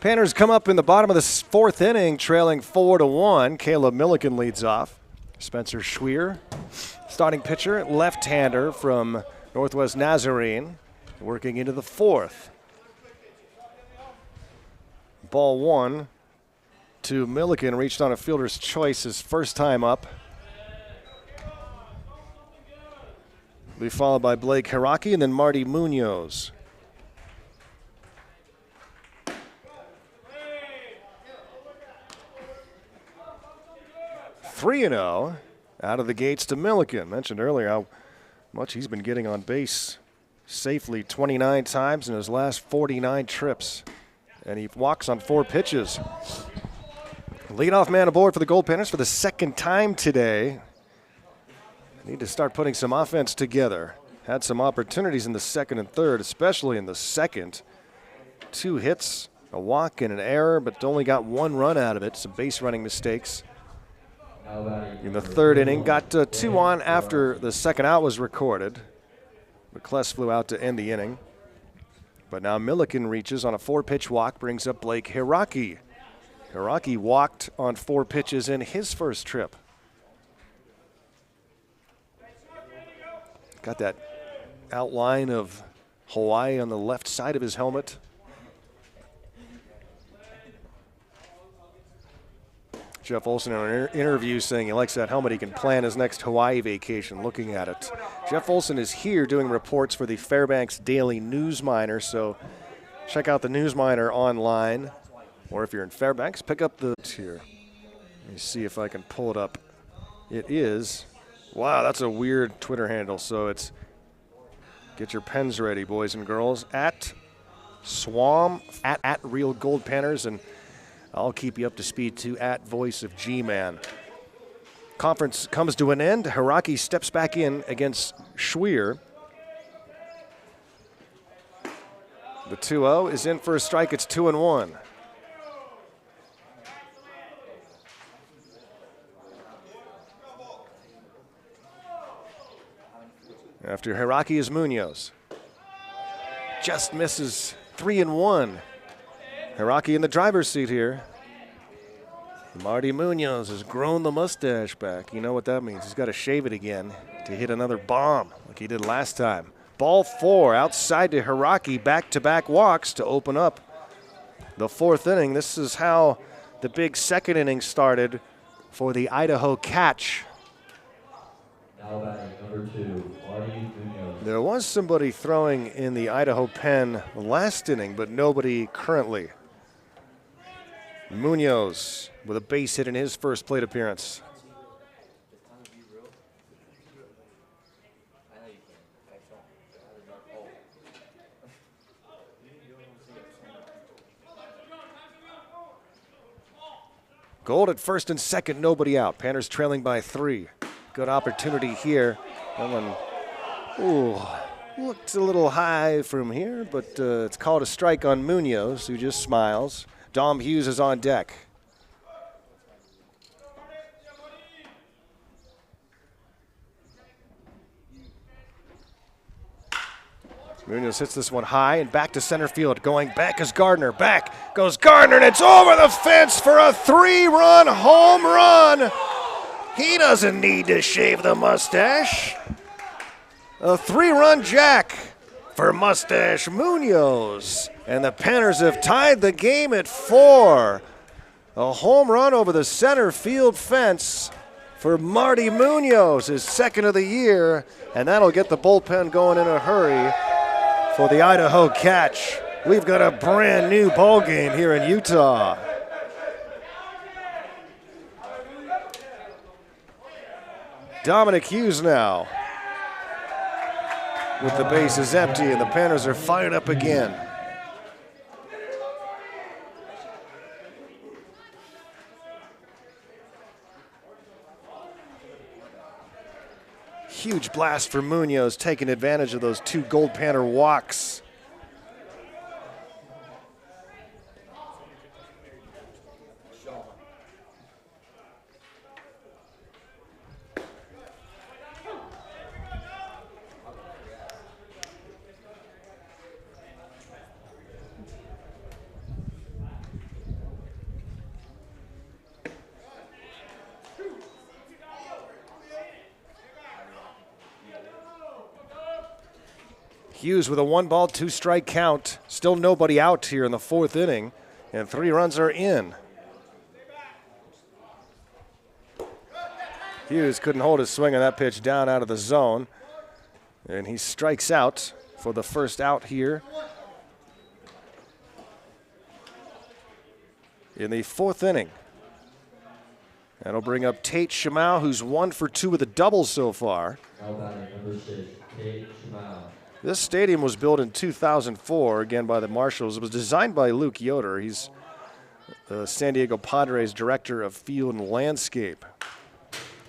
Panners come up in the bottom of the 4th inning, trailing 4-1. Caleb Milliken leads off. Spencer Schweer, starting pitcher, left-hander from Northwest Nazarene, working into the 4th. Ball 1 to Milliken, reached on a fielder's choice his first time up. Be followed by Blake Hiraki and then Marty Munoz. Three and 0 out of the gates to Milliken. Mentioned earlier how much he's been getting on base safely 29 times in his last 49 trips. And he walks on 4 pitches. Leadoff man aboard for the Goldpanners for the second time today. Need to start putting some offense together. Had some opportunities in the second and third, especially in the second. 2 hits, a walk, and an error, but only got 1 run out of it. Some base running mistakes. In the third inning, got 2 on after the second out was recorded. McCless flew out to end the inning. But now Milliken reaches on a 4-pitch walk, brings up Blake Hiraki. Hiraki walked on 4 pitches in his first trip. Got that outline of Hawaii on the left side of his helmet. Jeff Olson in an interview saying he likes that helmet. He can plan his next Hawaii vacation looking at it. Jeff Olson is here doing reports for the Fairbanks Daily News Miner, so check out the News Miner online. Or if you're in Fairbanks, pick up the here. Let me see if I can pull it up. It is. Wow, that's a weird Twitter handle. So it's, get your pens ready, boys and girls. At Swam, at Real Goldpanners, and I'll keep you up to speed too, at Voice of G-Man. Conference comes to an end. Hiraki steps back in against Schwier. The 2-0 is in for a strike. It's 2-1. After Hiraki is Munoz. Just misses 3-1. Hiraki in the driver's seat here. Marty Munoz has grown the mustache back. You know what that means. He's got to shave it again to hit another bomb like he did last time. Ball 4 outside to Hiraki. Back-to-back walks to open up the 4th inning. This is how the big second inning started for the Idaho Catch. Now batting number 2, Marty Munoz. There was somebody throwing in the Idaho pen last inning, but nobody currently. Munoz with a base hit in his first plate appearance. Gold at first and second, nobody out. Panners trailing by 3. Good opportunity here. That one, looked a little high from here, but it's called a strike on Munoz, who just smiles. Dom Hughes is on deck. Munoz hits this one high and back to center field. Going back is Gardner. Back goes Gardner, and it's over the fence for a 3-run home run. He doesn't need to shave the mustache. A 3-run jack for Mustache Munoz. And the Panners have tied the game at 4. A home run over the center field fence for Marty Munoz, his second of the year. And that'll get the bullpen going in a hurry for the Idaho Catch. We've got a brand new ball game here in Utah. Dominic Hughes now with the bases empty, and the Panners are fired up again. Huge blast for Munoz, taking advantage of those 2 Goldpanner walks. Hughes with a 1-ball, 2-strike count. Still nobody out here in the 4th inning. and 3 runs are in. Hughes couldn't hold his swing on that pitch down out of the zone, and he strikes out for the first out here in the 4th inning. That'll bring up Tate Shamau, who's 1 for 2 with a double so far. Now batting number 6, Tate Shamau. This stadium was built in 2004, again by the Marshalls. It was designed by Luke Yoder. He's the San Diego Padres Director of Field and Landscape.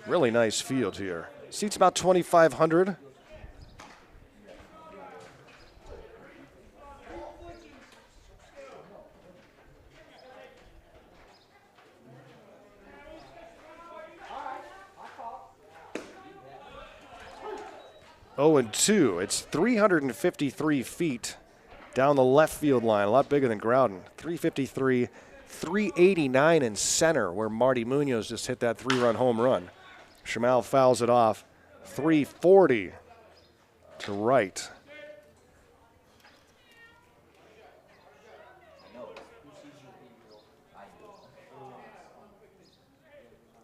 Really nice field here. Seats about 2,500. Oh, and 2. It's 353 feet down the left field line, a lot bigger than Groudon. 353, 389 in center, where Marty Munoz just hit that 3-run home run. Shamau fouls it off. 340 to right.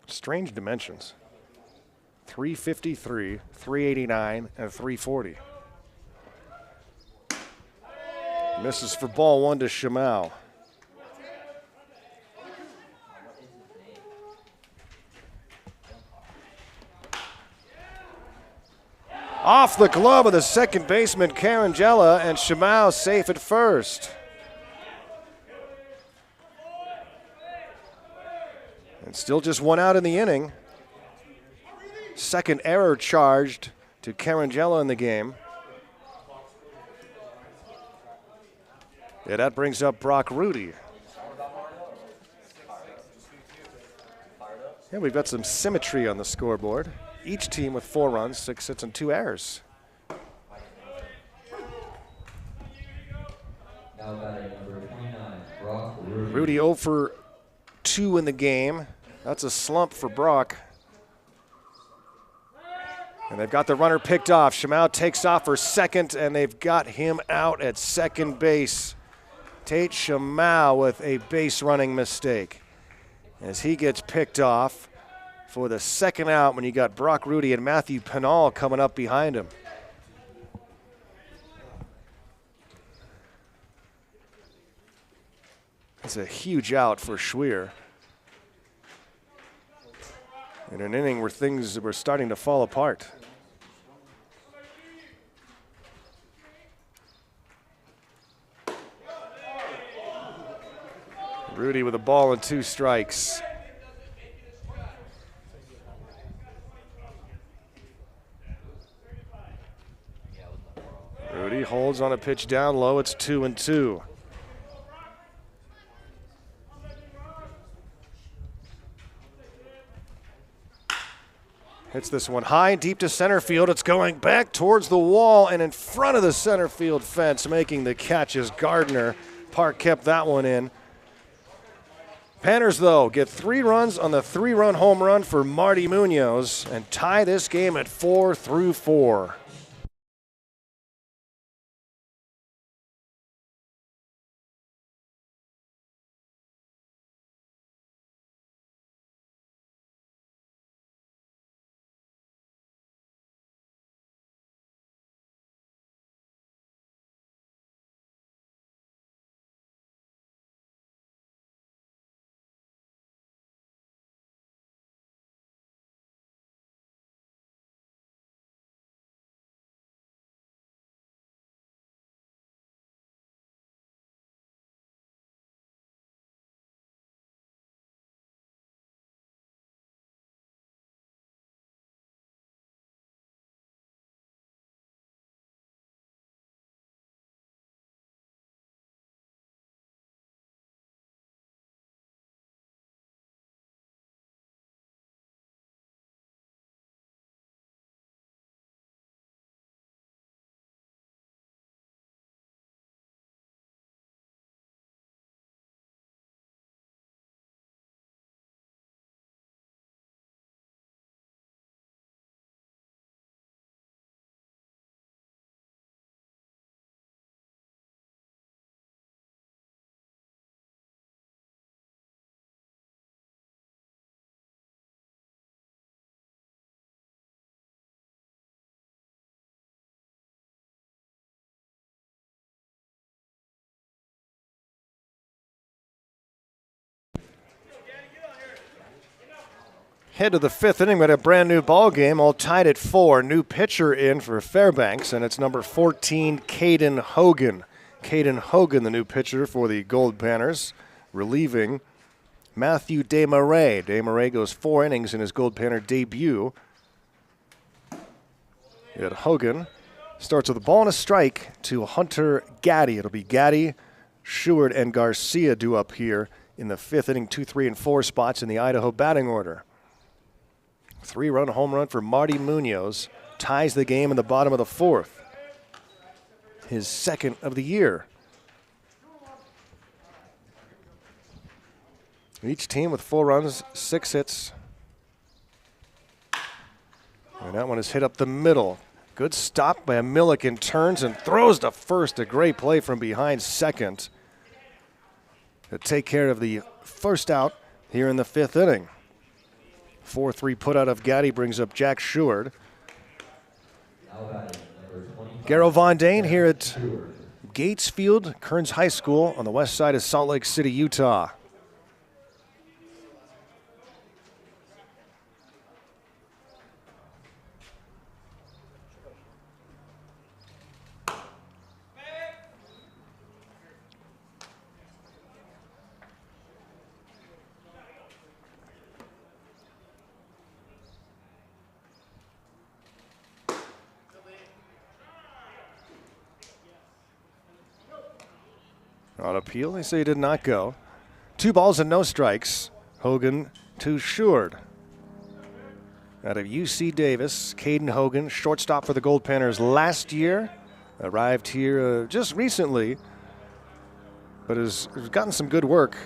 Strange dimensions. 353, 389, and 340. Misses for ball 1 to Shamau. Off the glove of the second baseman, Carangella, and Shamau safe at first. And still just 1 out in the inning. Second error charged to Carangella in the game. Yeah, that brings up Brock Rudy. Yeah, we've got some symmetry on the scoreboard. Each team with 4 runs, 6 hits, and 2 errors. Now batting number 29, Brock Rudy. Rudy 0 for 2 in the game. That's a slump for Brock. And they've got the runner picked off. Shamau takes off for second, and they've got him out at second base. Tate Shamau with a base running mistake as he gets picked off for the second out when you got Brock Rudy and Matthew Pinal coming up behind him. It's a huge out for Schweer. In an inning where things were starting to fall apart. Rudy with a ball and 2 strikes. Rudy holds on a pitch down low. It's 2-2. Hits this one high, deep to center field. It's going back towards the wall and in front of the center field fence, making the catch as Gardner. Park kept that one in. Panners, though, get 3 runs on the 3-run home run for Marty Munoz and tie this game at 4-4. Head to the fifth inning. We had a brand new ball game, all tied at 4. New pitcher in for Fairbanks, and it's number 14, Caden Hogan. Caden Hogan, the new pitcher for the Goldpanners, relieving Matthew Desmarais. Desmarais goes 4 innings in his Goldpanner debut. And Hogan starts with a ball and a strike to Hunter Gaddy. It'll be Gaddy, Sheward, and Garcia due up here in the fifth inning, 2, 3, and 4 spots in the Idaho batting order. 3-run home run for Marty Munoz ties the game in the bottom of the fourth. His second of the year. Each team with 4 runs, 6 hits. And that one is hit up the middle. Good stop by a Milliken, turns and throws to first. A great play from behind second to take care of the first out here in the fifth inning. 4-3 put out of Gaddy brings up Jack Sheward. Garrow Von Dane here at Gates Field, Kearns High School on the west side of Salt Lake City, Utah. On appeal, they say he did not go. 2 balls and no strikes. Hogan to Sheward. Out of UC Davis, Caden Hogan, shortstop for the Goldpanners last year. Arrived here just recently, but has gotten some good work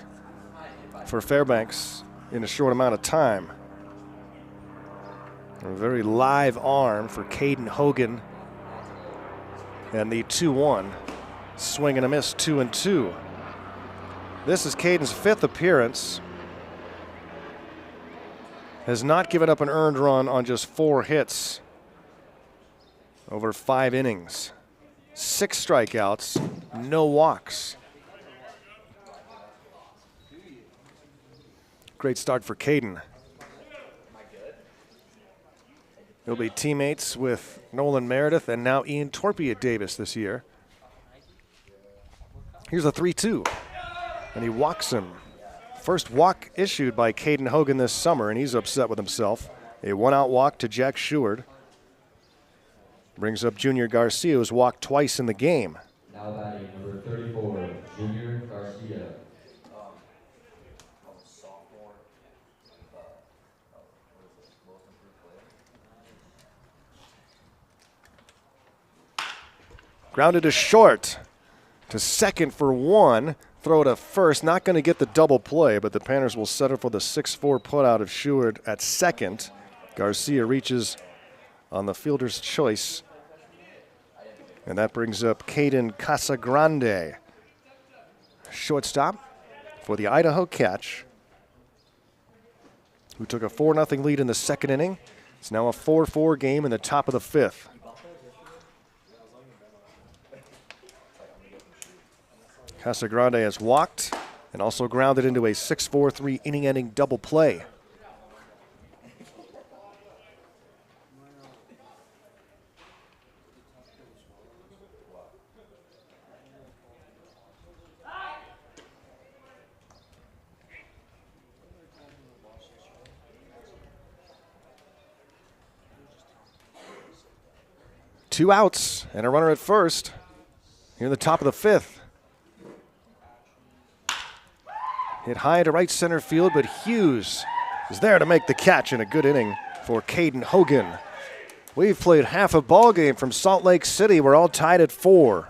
for Fairbanks in a short amount of time. A very live arm for Caden Hogan. And the 2-1. Swing and a miss, 2-2. This is Caden's 5th appearance. Has not given up an earned run on just 4 hits over 5 innings. 6 strikeouts, no walks. Great start for Caden. He'll be teammates with Nolan Meredith and now Ian Torpey at Davis this year. Here's a 3-2, and he walks him. First walk issued by Caden Hogan this summer, and he's upset with himself. A 1-out walk to Jack Sheward. Brings up Junior Garcia, who's walked twice in the game. Now batting number 34, Junior Garcia. Grounded to short. To second for 1, throw to first. Not going to get the double play, but the Panners will settle for the 6-4 put out of Sheward at second. Garcia reaches on the fielder's choice. And that brings up Caden Casagrande, shortstop for the Idaho Catch, who took a 4-0 lead in the second inning. It's now a 4-4 game in the top of the fifth. Casagrande has walked and also grounded into a 6-4-3 inning-ending double play. Two outs and a runner at first here in the top of the fifth. Hit high to right center field, but Hughes is there to make the catch in a good inning for Caden Hogan. We've played half a ball game from Salt Lake City. We're all tied at 4.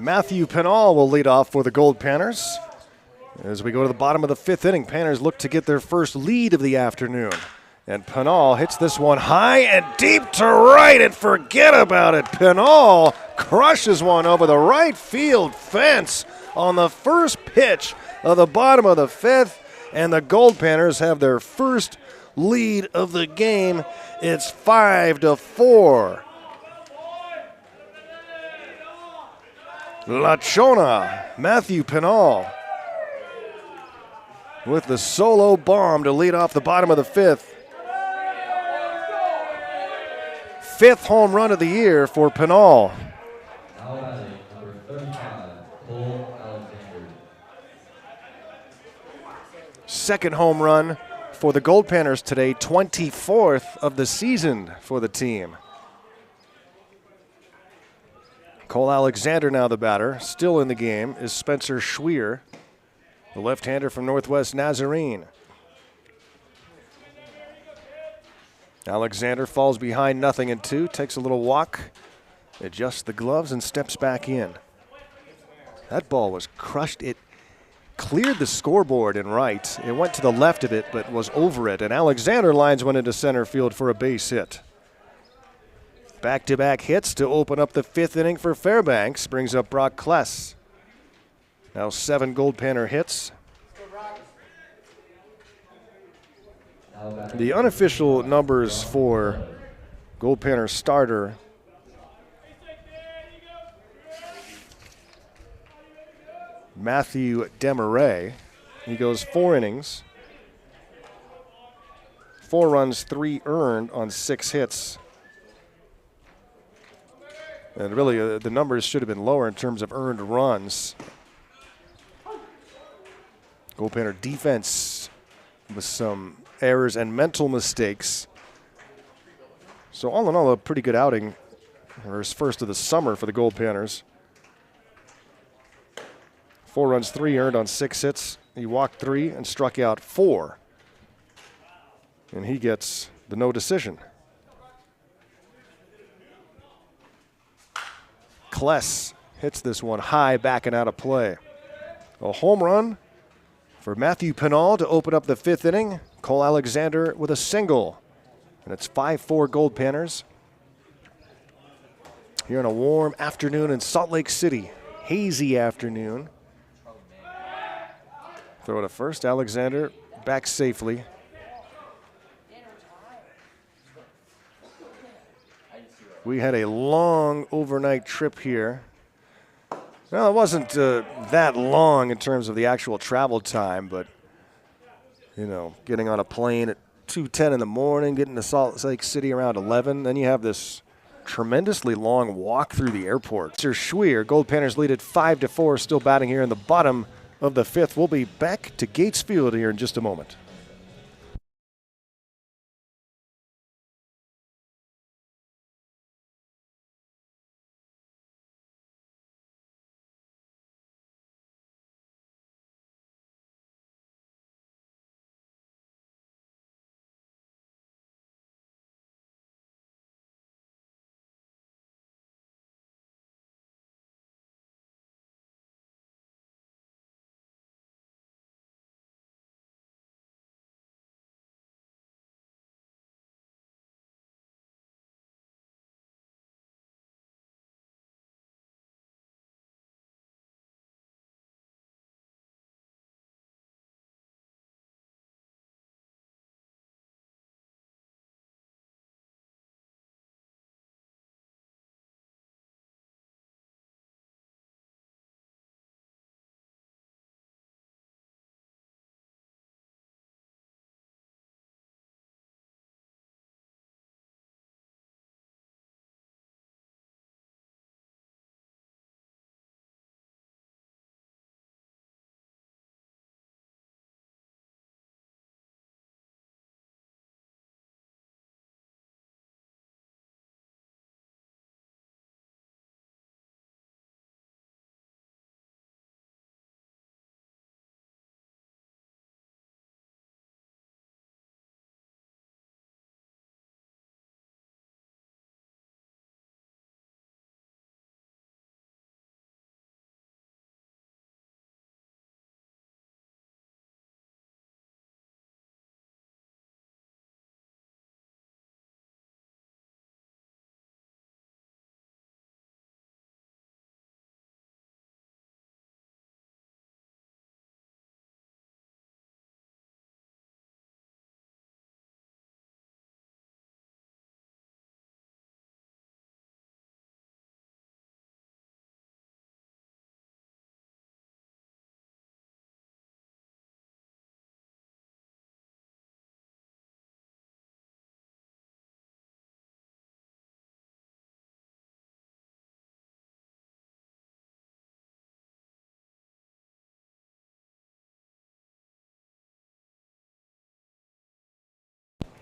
Matthew Pennall will lead off for the Goldpanners. As we go to the bottom of the 5th inning, Panners look to get their first lead of the afternoon. And Pennall hits this one high and deep to right, and forget about it. Pennall crushes one over the right field fence on the first pitch of the bottom of the 5th, and the Goldpanners have their first lead of the game. It's 5-4. La Chona, Matthew Pennall with the solo bomb to lead off the bottom of the 5th. 5th home run of the year for Pennall. Now batting number 35, Cole Alexander. 2nd home run for the Goldpanners today, 24th of the season for the team. Cole Alexander now the batter. Still in the game is Spencer Schweer, the left-hander from Northwest Nazarene. Alexander falls behind 0-2, takes a little walk, adjusts the gloves, and steps back in. That ball was crushed. It cleared the scoreboard in right. It went to the left of it, but was over it. And Alexander lines one into center field for a base hit. Back-to-back hits to open up the 5th inning for Fairbanks. Brings up Brock Kless. Now 7 Goldpanner hits. The unofficial numbers for Goldpanner starter Matthew Demaray. He goes 4 innings, 4 runs, 3 earned on 6 hits. And really, the numbers should have been lower in terms of earned runs. Goldpanner defense with some errors and mental mistakes. So all in all, a pretty good outing, or his first of the summer for the Goldpanners. 4 runs, 3 earned on 6 hits. He walked 3 and struck out 4. And he gets the no decision. Kless hits this one high, backing out of play. A home run for Matthew Pennall to open up the 5th inning. Cole Alexander with a single. And it's 5-4 Goldpanners. Here on a warm afternoon in Salt Lake City. Hazy afternoon. Throw to first. Alexander back safely. We had a long overnight trip here. Well, it wasn't that long in terms of the actual travel time, but, you know, getting on a plane at 2:10 in the morning, getting to Salt Lake City around 11, then you have this tremendously long walk through the airport. Sir Schweer, Goldpanners lead at 5-4, still batting here in the bottom of the 5th. We'll be back to Gates Field here in just a moment.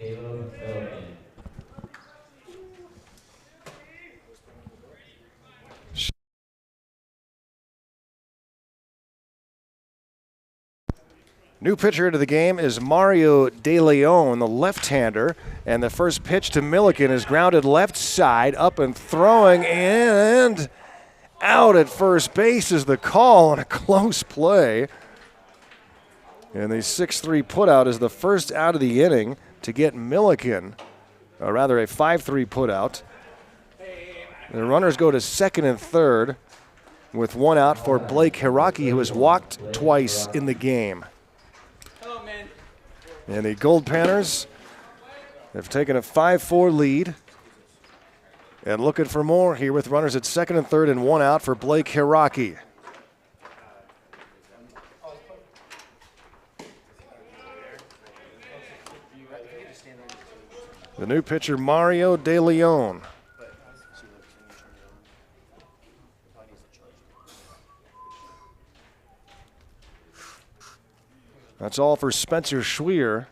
Caleb Milliken. New pitcher into the game is Mario De Leon, the left-hander. And the first pitch to Milliken is grounded left side, up and throwing, and out at first base is the call on a close play. And the 6-3 putout is the first out of the inning to get Milliken, or rather a 5-3 putout. The runners go to second and third with one out for Blake Hiraki, who has walked twice in the game. And the Goldpanners have taken a 5-4 lead and looking for more here with runners at second and third and one out for Blake Hiraki. The new pitcher, Mario De Leon. That's all for Spencer Schwier.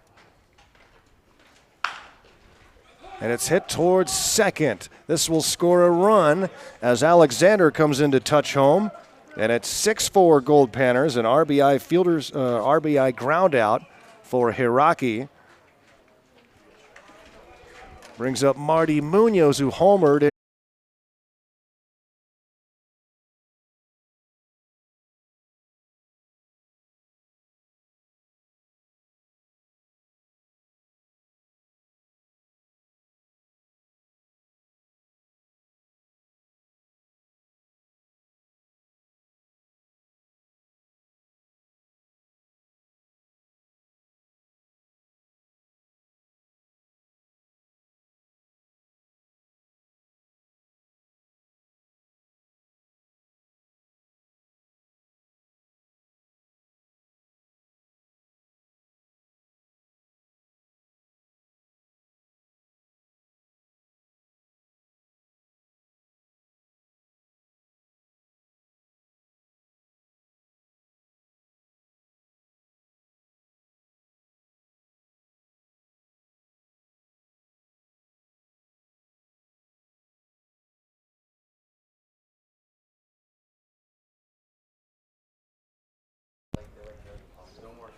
And it's hit towards second. This will score a run as Alexander comes in to touch home. And it's 6-4 Goldpanners, an RBI ground out for Hiraki. Brings up Marty Munoz, who homered.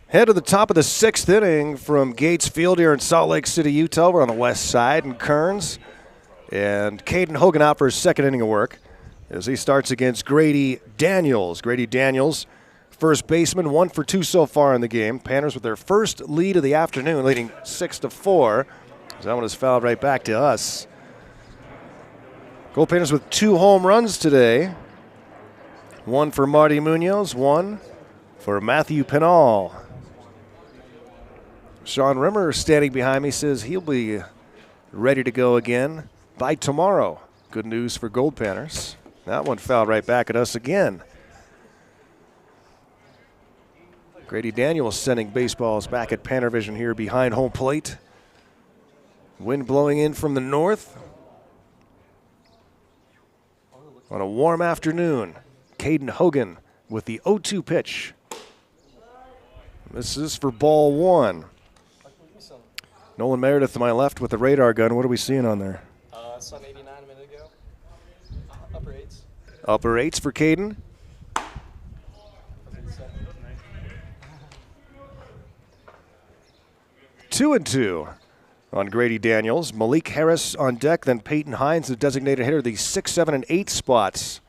Head to the top of the sixth inning from Gates Field here in Salt Lake City, Utah. We're on the west side in Kearns. And Caden Hogan out for his second inning of work as he starts against Grady Daniels. Grady Daniels, first baseman, 1 for 2 so far in the game. Panners with their first lead of the afternoon, leading 6-4. That one is fouled right back to us. Goldpanners with 2 home runs today. 1 for Marty Munoz, 1 for Matthew Pinal. Sean Rimmer standing behind me says he'll be ready to go again by tomorrow. Good news for Goldpanners. That one fouled right back at us again. Grady Daniels sending baseballs back at PannerVision here behind home plate. Wind blowing in from the north. On a warm afternoon, Caden Hogan with the 0-2 pitch. This is for ball 1. Nolan Meredith to my left with the radar gun. What are we seeing on there? Sun 89 a minute ago. Upper 8s. Upper 8s for Caden. 2-2 on Grady Daniels. Malik Harris on deck, then Peyton Hines, the designated hitter, the 6, 7, and 8 spots.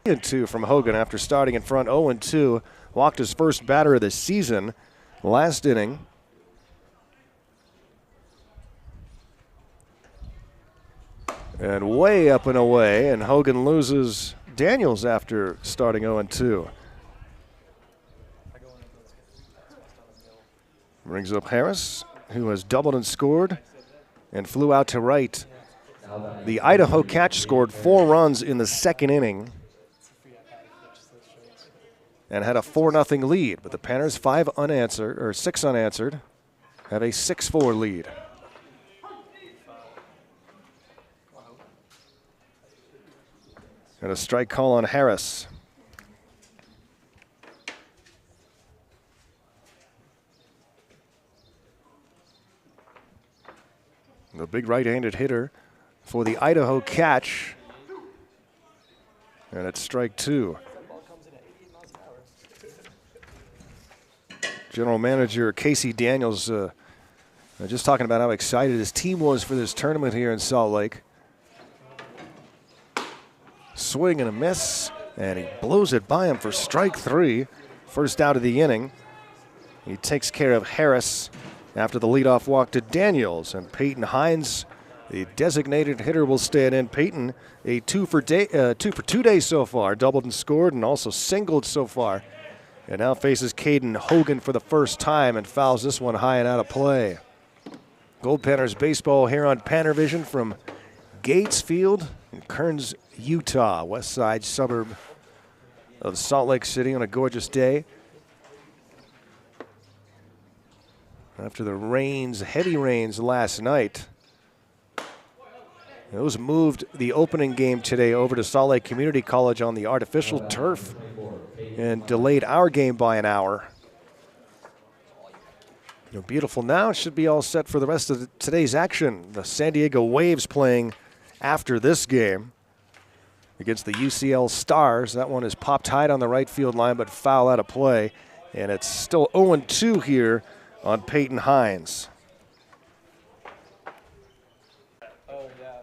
2 from Hogan after starting in front 0-2. Walked his first batter of the season last inning. And way up and away, and Hogan loses Daniels after starting 0-2. Brings up Harris, who has doubled and scored and flew out to right. The Idaho Catch scored 4 runs in the second inning and had a 4-0 lead, but the Panners 6 unanswered, have a 6-4 lead. And a strike call on Harris. The big right-handed hitter for the Idaho Catch. And it's strike 2. General Manager Casey Daniels just talking about how excited his team was for this tournament here in Salt Lake. Swing and a miss, and he blows it by him for strike 3. First out of the inning. He takes care of Harris after the leadoff walk to Daniels, and Peyton Hines, the designated hitter, will stand in. Peyton, a 2 for 2 days so far, doubled and scored and also singled so far. And now faces Caden Hogan for the first time and fouls this one high and out of play. Goldpanners baseball here on PannerVision from Gates Field in Kearns, Utah, west side suburb of Salt Lake City on a gorgeous day. After the rains, heavy rains last night, those moved the opening game today over to Salt Lake Community College on the artificial turf and delayed our game by an hour. Beautiful now. It should be all set for the rest of today's action. The San Diego Waves playing after this game against the UCL Stars. That one is popped high on the right field line, but foul out of play. And it's still 0-2 here on Peyton Hines. Oh, yeah.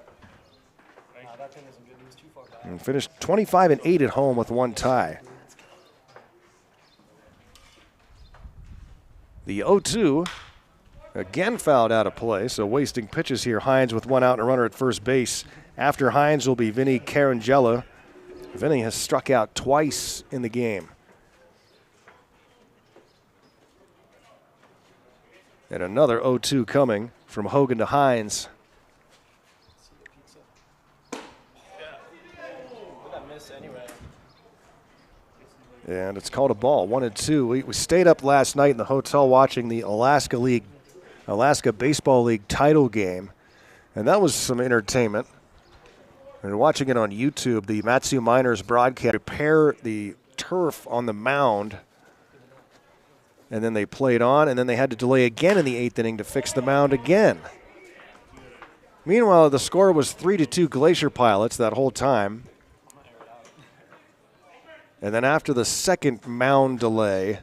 Wow, that pin isn't good. He was too far back. And finished 25-8 at home with 1 tie. The 0-2 again fouled out of play, so wasting pitches here. Hines with 1 out and a runner at first base. After Hines will be Vinny Carangella. Vinny has struck out twice in the game. And another 0-2 coming from Hogan to Hines. Look at that miss anyway. And it's called a ball, 1-2. We stayed up last night in the hotel watching the Alaska Baseball League title game, and that was some entertainment. And watching it on YouTube, the Matsu Miners broadcast repair the turf on the mound, and then they played on, and then they had to delay again in the 8th inning to fix the mound again. Meanwhile, the score was 3-2 Glacier Pilots that whole time. And then after the second mound delay,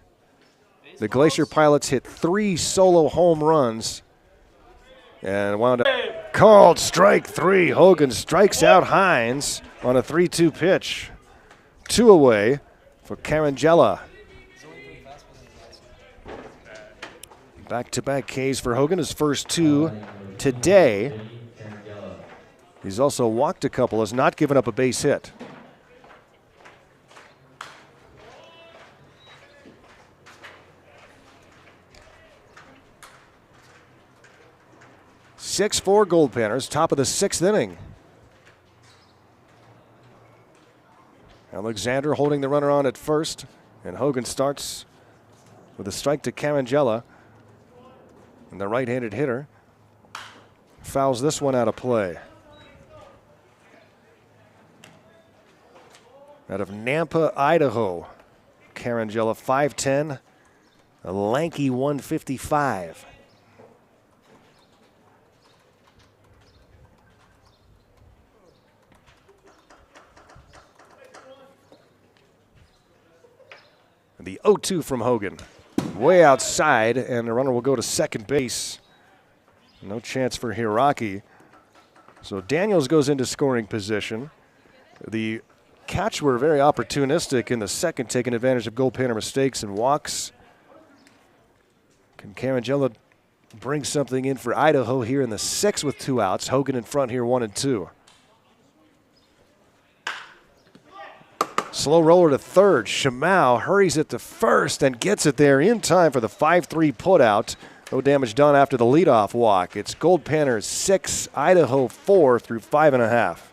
the Glacier Pilots hit 3 solo home runs and wound up called strike 3. Hogan strikes out Hines on a 3-2 pitch. 2 away for Carangella. Back-to-back Ks for Hogan, his first 2 today. He's also walked a couple, has not given up a base hit. (6-4) Goldpanners, top of the 6th inning. Alexander holding the runner on at first, and Hogan starts with a strike to Carangella. And the right-handed hitter fouls this one out of play. Out of Nampa, Idaho, Carangella, 5'10", a lanky 155. The 0-2 from Hogan. Way outside, and the runner will go to second base. No chance for Hiraki. So Daniels goes into scoring position. The Catch were very opportunistic in the second, taking advantage of Goldpanner mistakes and walks. Can Carangella bring something in for Idaho here in the 6th with 2 outs? Hogan in front here, 1-2. Slow roller to third. Shamau hurries it to first and gets it there in time for the 5-3 putout. No damage done after the leadoff walk. It's Goldpanners 6, Idaho 4 through 5 1/2.